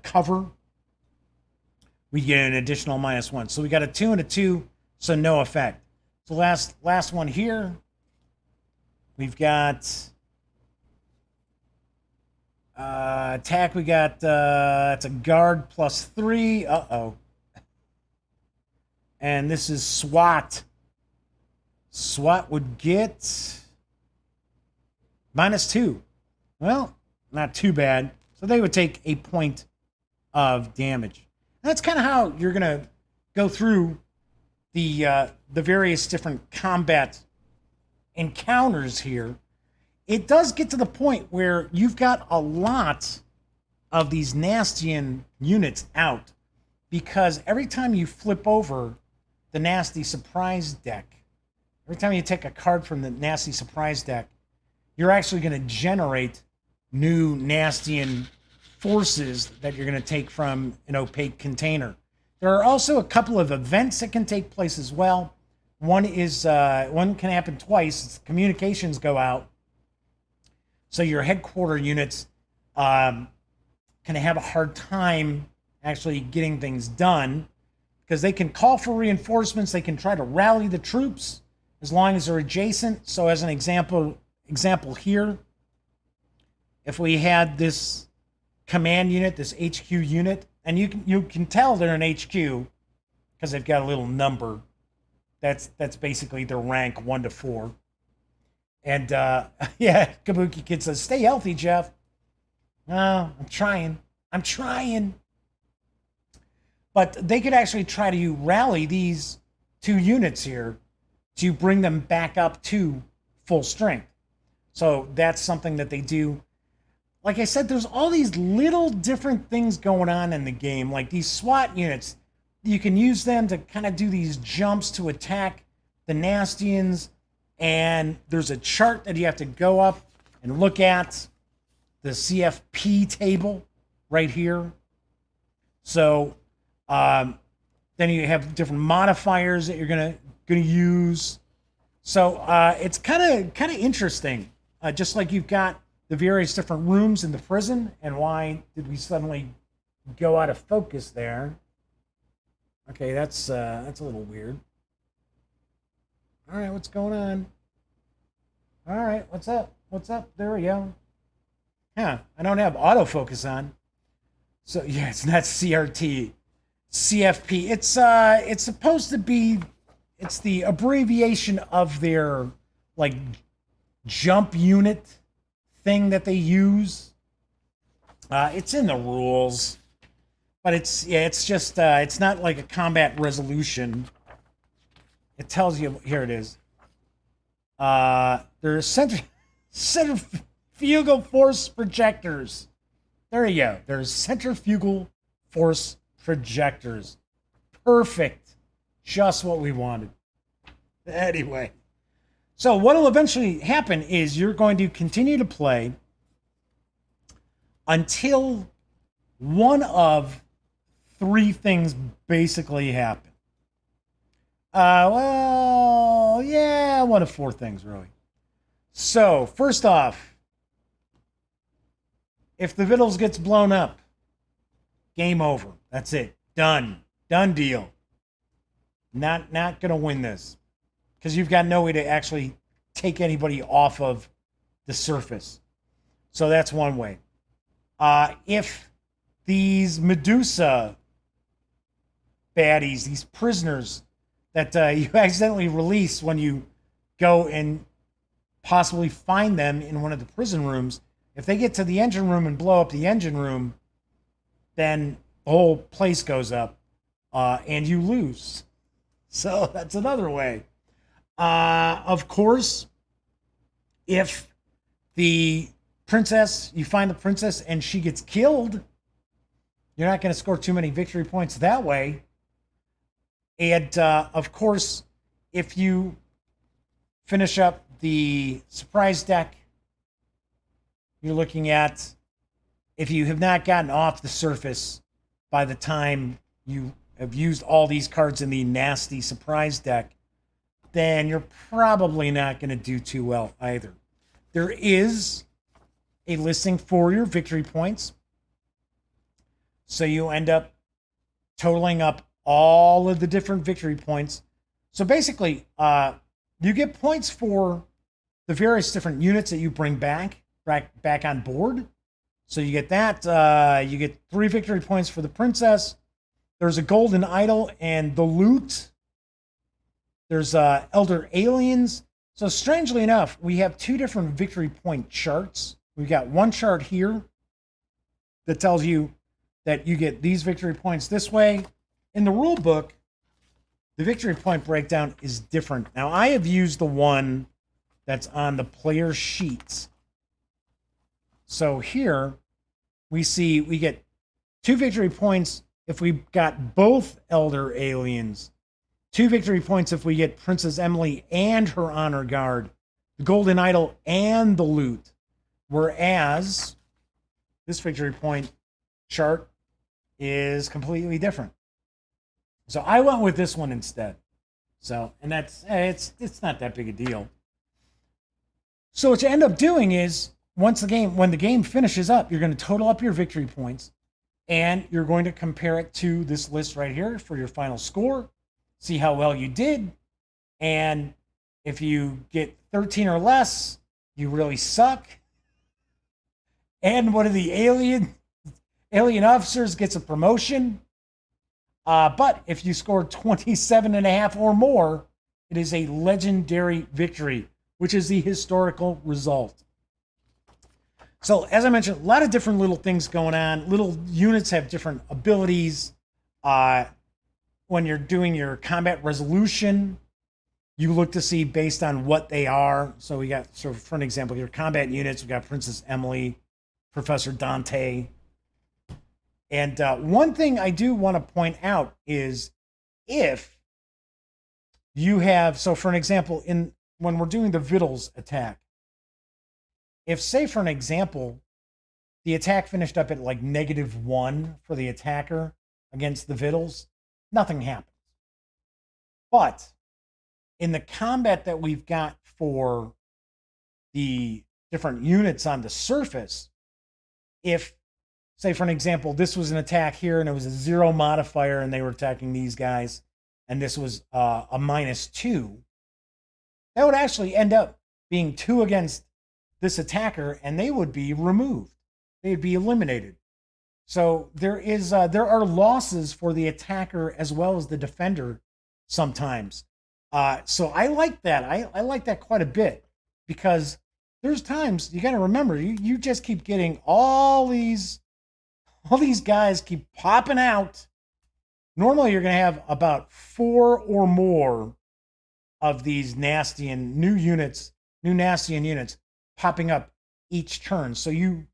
cover, we get an additional -1. So we got a 2 and a 2, so no effect. So last one here, we've got attack. We got it's a guard +3. And this is SWAT. SWAT would get -2. Well, not too bad. So they would take a point of damage. And that's kind of how you're going to go through the various different combat encounters here. It does get to the point where you've got a lot of these Nastian units out, because every time you flip over the Nasty Surprise deck, every time you take a card from the Nasty Surprise deck, you're actually going to generate new Nastian forces that you're going to take from an opaque container. There are also a couple of events that can take place as well. One can happen twice. Communications go out, So your headquarter units can have a hard time actually getting things done because they can call for reinforcements. They can try to rally the troops as long as they're adjacent. So as an example here, if we had this command unit, this HQ unit, and you can tell they're an HQ because they've got a little number. That's basically their rank 1 to 4. And yeah, Kabuki Kid says, "Stay healthy, Jeff." No, I'm trying. But they could actually try to rally these 2 units here to bring them back up to full strength. So that's something that they do. Like I said, there's all these little different things going on in the game, like these SWAT units. You can use them to kind of do these jumps to attack the Nastians, and there's a chart that you have to go up and look at, the CFP table right here. So then you have different modifiers that you're gonna use. So it's kind of interesting. Just like you've got the various different rooms in the prison, and why did we suddenly go out of focus there? Okay, that's a little weird. All right, what's going on? All right, what's up? There we go. Huh, I don't have autofocus on. So yeah, it's not CRT. CFP. It's supposed to be, it's the abbreviation of their like jump unit thing that they use. It's in the rules, but it's just it's not like a combat resolution. It tells you, here it is. There's centrifugal force projectors. There you go. There's centrifugal force projectors. Perfect. Just what we wanted. Anyway. So what will eventually happen is you're going to continue to play until one of 3 things basically happen. Well, yeah, one of 4 things, really. So, first off, if the Vittles gets blown up, game over. That's it. Done deal. Not going to win this. Because you've got no way to actually take anybody off of the surface. So that's one way. If these Medusa baddies, these prisoners that you accidentally release when you go and possibly find them in one of the prison rooms, if they get to the engine room and blow up the engine room, then the whole place goes up and you lose. So that's another way. Of course, if the princess, you find the princess and she gets killed, you're not going to score too many victory points that way. And of course, if you finish up the surprise deck, you're looking at, if you have not gotten off the surface by the time you have used all these cards in the nasty surprise deck, then you're probably not going to do too well either. There is a listing for your victory points. So you end up totaling up all of the different victory points. So basically, you get points for the various different units that you bring back on board. So you get that. You get 3 victory points for the princess. There's a golden idol and the loot. There's elder aliens. So strangely enough, we have 2 different victory point charts. We've got one chart here that tells you that you get these victory points this way. In the rule book, the victory point breakdown is different. Now, I have used the one that's on the player sheets. So here we see we get 2 victory points if we got both elder aliens. 2 victory points if we get Princess Emily and her honor guard, the golden idol and the loot. Whereas this victory point chart is completely different. So I went with this one instead. So, and that's, it's not that big a deal. So what you end up doing is when the game finishes up, you're going to total up your victory points, and you're going to compare it to this list right here for your final score, see how well you did, and if you get 13 or less, you really suck. And one of the alien officers gets a promotion. But if you score 27.5 or more, it is a legendary victory, which is the historical result. So, as I mentioned, a lot of different little things going on. Little units have different abilities. When you're doing your combat resolution, you look to see based on what they are. So we got, so for an example, your combat units, we got Princess Emily, Professor Dante. And one thing I do want to point out is if you have, so for an example, when we're doing the Vittles attack, if, say, for an example, the attack finished up at like -1 for the attacker against the Vittles, nothing happens. But in the combat that we've got for the different units on the surface, if, say, for an example, this was an attack here and it was a 0 modifier and they were attacking these guys, and this was a -2, that would actually end up being 2 against this attacker, and they would be removed. They would be eliminated. So there are losses for the attacker as well as the defender sometimes. So I like that. I like that quite a bit, because there's times you got to remember, you just keep getting all these guys keep popping out. Normally you're going to have about 4 or more of these Nastian new Nastian units popping up each turn. So you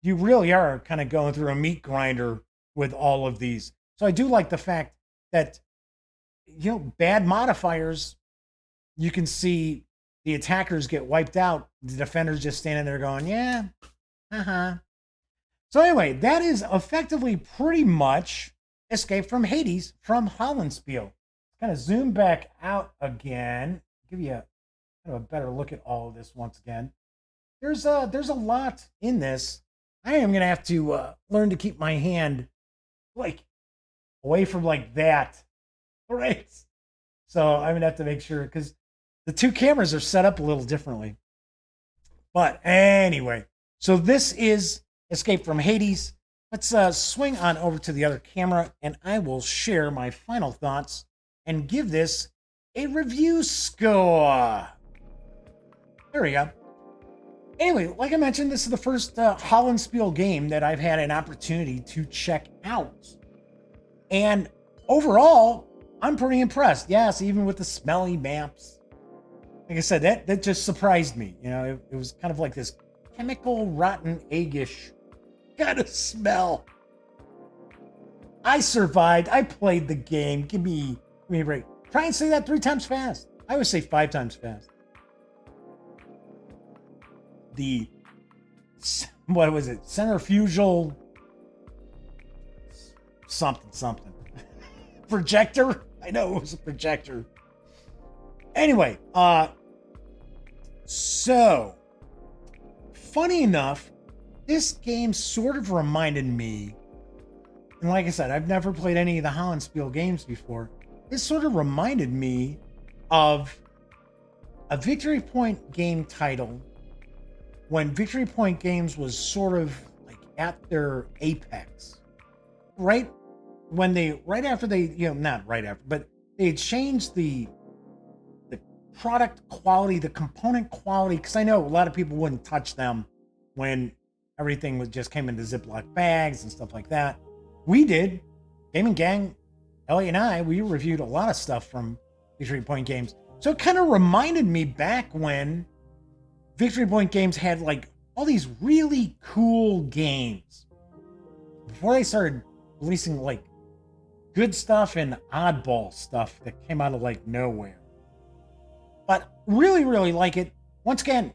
really are kind of going through a meat grinder with all of these. So I do like the fact that, bad modifiers, you can see the attackers get wiped out. The defenders just standing there going, yeah, So anyway, that is effectively pretty much Escape from Hades from Hollandspielle. Kind of zoom back out again, give you a better look at all of this once again. There's a lot in this. I am gonna have to learn to keep my hand like away from like that, right? So I'm gonna have to make sure, because the two cameras are set up a little differently. But anyway, so this is Escape from Hades. Let's swing on over to the other camera, and I will share my final thoughts and give this a review score. There we go. Anyway, like I mentioned, this is the first Hollandspielle game that I've had an opportunity to check out. And overall, I'm pretty impressed. Yes, even with the smelly maps. Like I said, that just surprised me. It was kind of like this chemical, rotten, eggish kind of smell. I survived. I played the game. Give me a break. Try and say that 3 times fast. I always say 5 times fast. What was it? Centrifugal something. Projector? I know it was a projector. Anyway, so funny enough, this game sort of reminded me, and like I said, I've never played any of the Hollandspielle games before. This sort of reminded me of a Victory Point game title when Victory Point Games was sort of like at their apex, right after they, not right after, but they had changed the product quality, the component quality, because I know a lot of people wouldn't touch them when everything just came into Ziploc bags and stuff like that. We did. Gaming Gang, Elliot and I, we reviewed a lot of stuff from Victory Point Games. So it kind of reminded me back when Victory Point Games had like all these really cool games before they started releasing like good stuff and oddball stuff that came out of like nowhere. But really, really like it. Once again,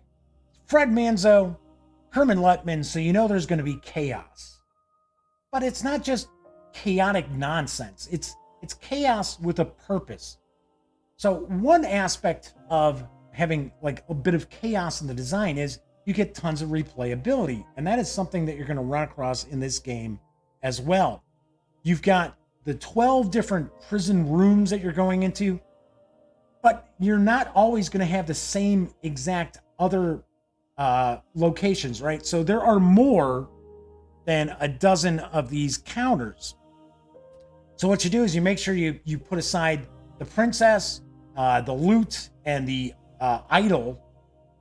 Fred Manzo, Herman Lutman, so you know there's going to be chaos. But it's not just chaotic nonsense. It's chaos with a purpose. So one aspect of having like a bit of chaos in the design is you get tons of replayability. And that is something that you're going to run across in this game as well. You've got the 12 different prison rooms that you're going into, but you're not always going to have the same exact other locations, right? So there are more than a dozen of these counters. So what you do is you make sure you put aside the princess, the loot, and the idol,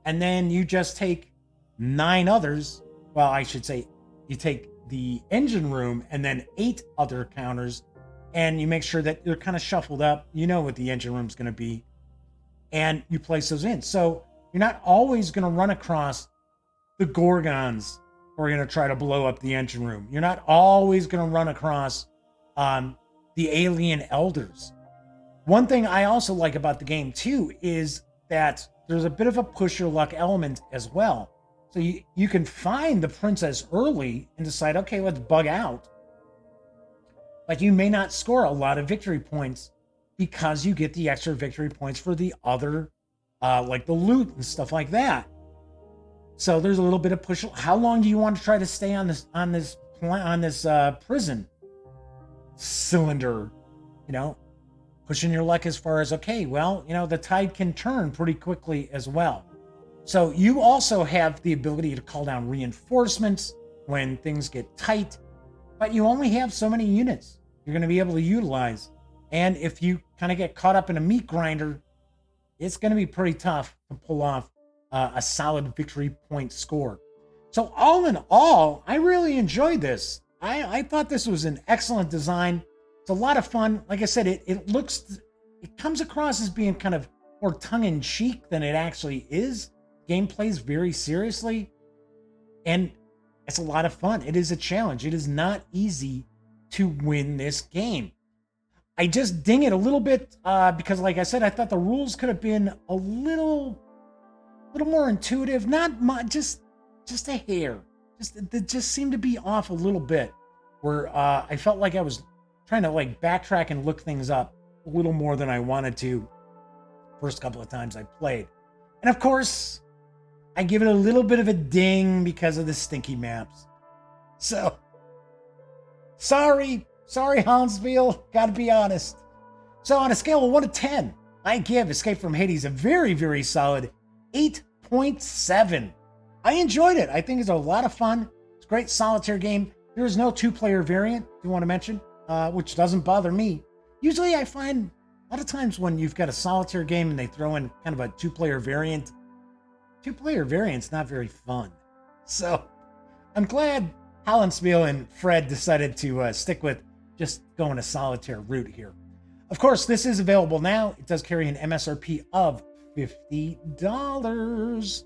and then you just take 9 others. Well, I should say you take the engine room and then 8 other counters, and you make sure that they're kind of shuffled up. You know what the engine room is going to be, and you place those in. So you're not always going to run across the Gorgons who are going to try to blow up the engine room. You're not always going to run across the alien elders. One thing I also like about the game too is that there's a bit of a push your luck element as well. So you can find the princess early and decide, okay, let's bug out. But you may not score a lot of victory points because you get the extra victory points for the other, like the loot and stuff like that. So there's a little bit of push. How long do you want to try to stay on this prison cylinder? You know, pushing your luck as far as, okay, well, you know, the tide can turn pretty quickly as well. So you also have the ability to call down reinforcements when things get tight, but you only have so many units you're going to be able to utilize. And if you kind of get caught up in a meat grinder, it's going to be pretty tough to pull off a solid victory point score. So all in all, I really enjoyed this. I thought this was an excellent design. It's a lot of fun. Like I said, it comes across as being kind of more tongue-in-cheek than it actually is. Game plays very seriously, and it's a lot of fun. It is a challenge. It is not easy to win this game. I just ding it a little bit because, like I said, I thought the rules could have been a little more intuitive. Not much, just a hair. It just seemed to be off a little bit. Where I felt like I was trying to like backtrack and look things up a little more than I wanted to. First couple of times I played, and of course, I give it a little bit of a ding because of the stinky maps. So, sorry, Hollandspielle, gotta be honest. So on a scale of 1 to 10, I give Escape from Hades a very, very solid 8.7. I enjoyed it. I think it's a lot of fun. It's a great solitaire game. There is no 2-player variant, you want to mention, which doesn't bother me. Usually I find a lot of times when you've got a solitaire game and they throw in kind of a 2-player variant, 2-player variant's not very fun. So I'm glad Hollandspielle and Fred decided to stick with just going a solitaire route here. Of course, this is available now. It does carry an MSRP of $50.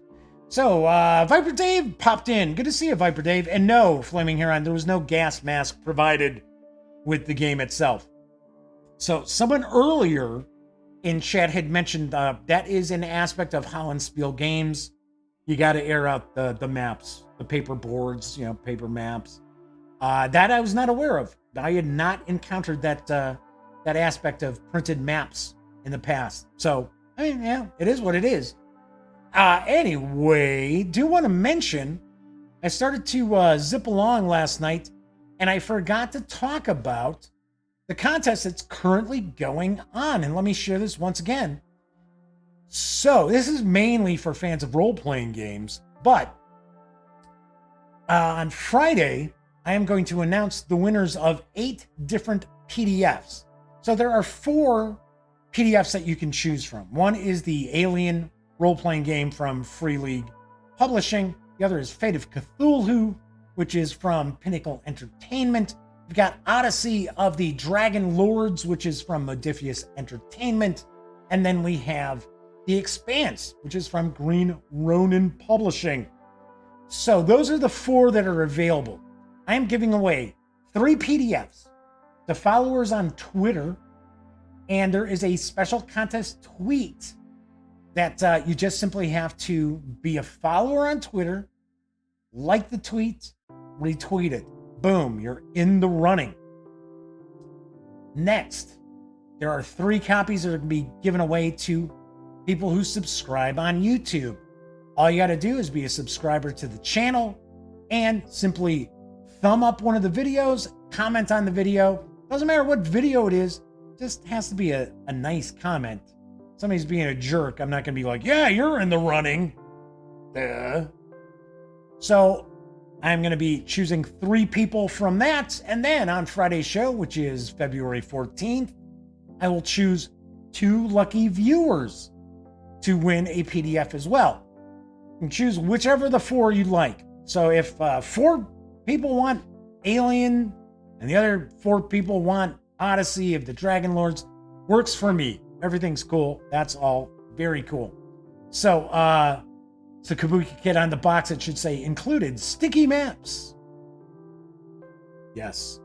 So, Viper Dave popped in. Good to see you, Viper Dave. And no, Flaming Heron, there was no gas mask provided with the game itself. So, someone earlier in chat had mentioned that is an aspect of Hollandspielle games. You got to air out the maps, the paper boards, you know, paper maps. That I was not aware of. I had not encountered that aspect of printed maps in the past. So, I mean, yeah, it is what it is. Anyway, do want to mention, I started to zip along last night, and I forgot to talk about the contest that's currently going on. And let me share this once again. So, this is mainly for fans of role-playing games, but on Friday, I am going to announce the winners of 8 different PDFs. So, there are 4 PDFs that you can choose from. One is the Alien role-playing game from Free League Publishing. The other is Fate of Cthulhu, which is from Pinnacle Entertainment. We've got Odyssey of the Dragon Lords, which is from Modiphius Entertainment. And then we have The Expanse, which is from Green Ronin Publishing. So those are the 4 that are available. I am giving away 3 PDFs to followers on Twitter, and there is a special contest tweet that you just simply have to be a follower on Twitter, like the tweet, retweet it. Boom, you're in the running. Next, there are 3 copies that are going to be given away to people who subscribe on YouTube. All you got to do is be a subscriber to the channel and simply thumb up one of the videos, comment on the video. Doesn't matter what video it is, just has to be a nice comment. Somebody's being a jerk, I'm not going to be like, yeah, you're in the running. So I'm going to be choosing 3 people from that. And then on Friday's show, which is February 14th, I will choose 2 lucky viewers to win a PDF as well. You can choose whichever of the 4 you like. So if 4 people want Alien and the other 4 people want Odyssey of the Dragon Lords, works for me. Everything's cool. That's all very cool. So, so Kabuki Kid on the box, it should say included sticky maps. Yes.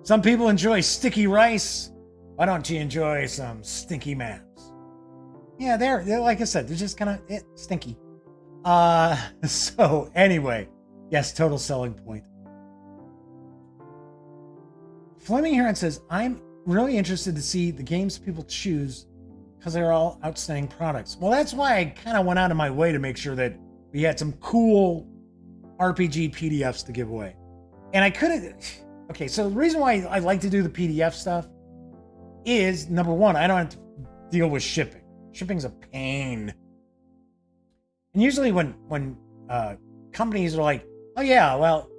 Some people enjoy sticky rice. Why don't you enjoy some stinky maps? Yeah, they're like I said, they're just kind of stinky. So anyway, yes, total selling point. Fleming Heron says, I'm really interested to see the games people choose because they're all outstanding products. Well, that's why I kind of went out of my way to make sure that we had some cool RPG PDFs to give away. And I couldn't. Okay, so the reason why I like to do the PDF stuff is, number one, I don't have to deal with shipping. Shipping's a pain. And usually when companies are like, oh yeah, well,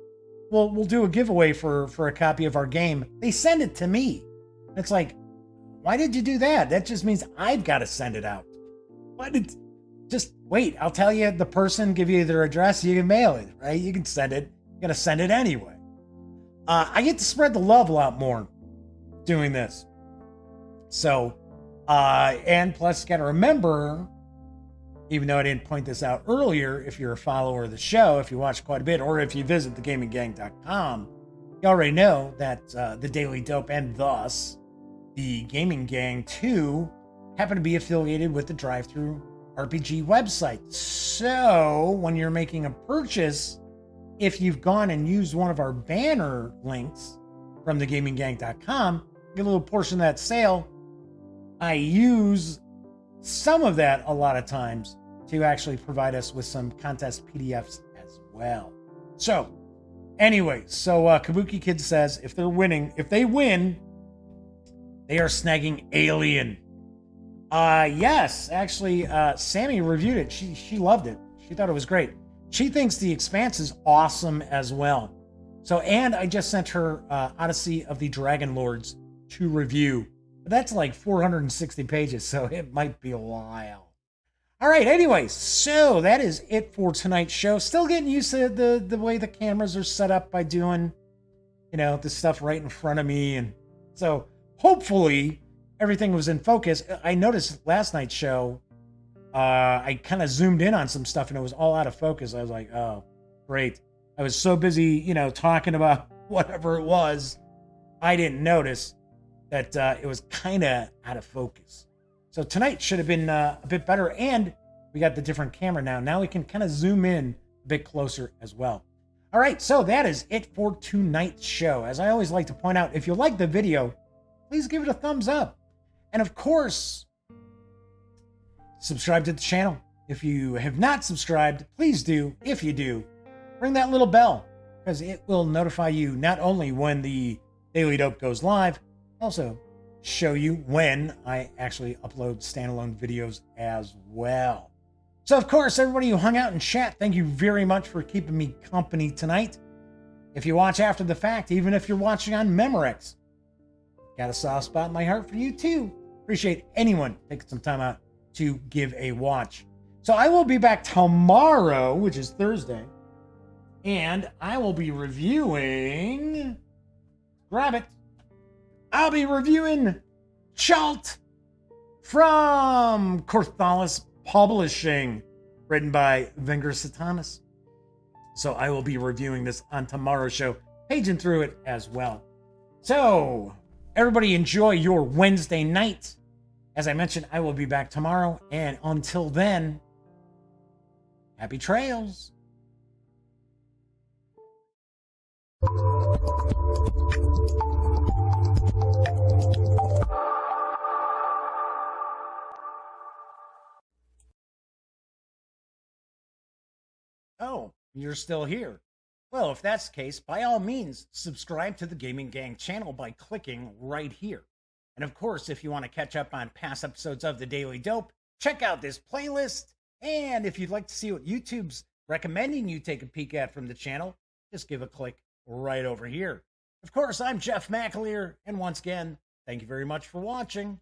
we'll do a giveaway for a copy of our game, they send it to me. It's like, why did you do that? That just means I've got to send it out. Just wait, I'll tell you the person, give you their address, you can mail it, right? You can send it. You got to send it anyway. I get to spread the love a lot more doing this. So, and plus, you got to remember, even though I didn't point this out earlier, if you're a follower of the show, if you watch quite a bit, or if you visit thegaminggang.com, you already know that the Daily Dope and thus the Gaming Gang 2 happen to be affiliated with the Drive-Thru RPG website. So when you're making a purchase, if you've gone and used one of our banner links from thegaminggang.com, get a little portion of that sale. I use some of that a lot of times to actually provide us with some contest PDFs as well. So anyway, Kabuki Kid says if they win, they are snagging Alien. Yes, actually, Sammy reviewed it. She loved it. She thought it was great. She thinks The Expanse is awesome as well. So, and I just sent her Odyssey of the Dragon Lords to review. But that's like 460 pages, so it might be a while. All right, anyways, so that is it for tonight's show. Still getting used to the way the cameras are set up by doing, the stuff right in front of me. And so hopefully everything was in focus. I noticed last night's show, I kind of zoomed in on some stuff and it was all out of focus. I was like, oh, great. I was so busy, talking about whatever it was, I didn't notice that it was kind of out of focus. So tonight should have been a bit better, and we got the different camera now. Now we can kind of zoom in a bit closer as well. All right, so that is it for tonight's show. As I always like to point out, if you like the video, please give it a thumbs up. And of course, subscribe to the channel. If you have not subscribed, please do. If you do, ring that little bell, because it will notify you not only when the Daily Dope goes live, also show you when I actually upload standalone videos as well. So, of course, everybody who hung out in chat, thank you very much for keeping me company tonight. If you watch after the fact, even if you're watching on Memorex, got a soft spot in my heart for you too. Appreciate anyone taking some time out to give a watch. So I will be back tomorrow, which is Thursday, and I will be reviewing, grab it, I'll be reviewing Chalt from Corthalis Publishing, written by Wenger Satanas. So I will be reviewing this on tomorrow's show, paging through it as well. So everybody enjoy your Wednesday night. As I mentioned, I will be back tomorrow. And until then, happy trails. Oh, you're still here. Well, if that's the case, by all means, subscribe to the Gaming Gang channel by clicking right here. And of course, if you want to catch up on past episodes of The Daily Dope, check out this playlist. And if you'd like to see what YouTube's recommending you take a peek at from the channel, just give a click right over here. Of course, I'm Jeff McAleer, and once again, thank you very much for watching.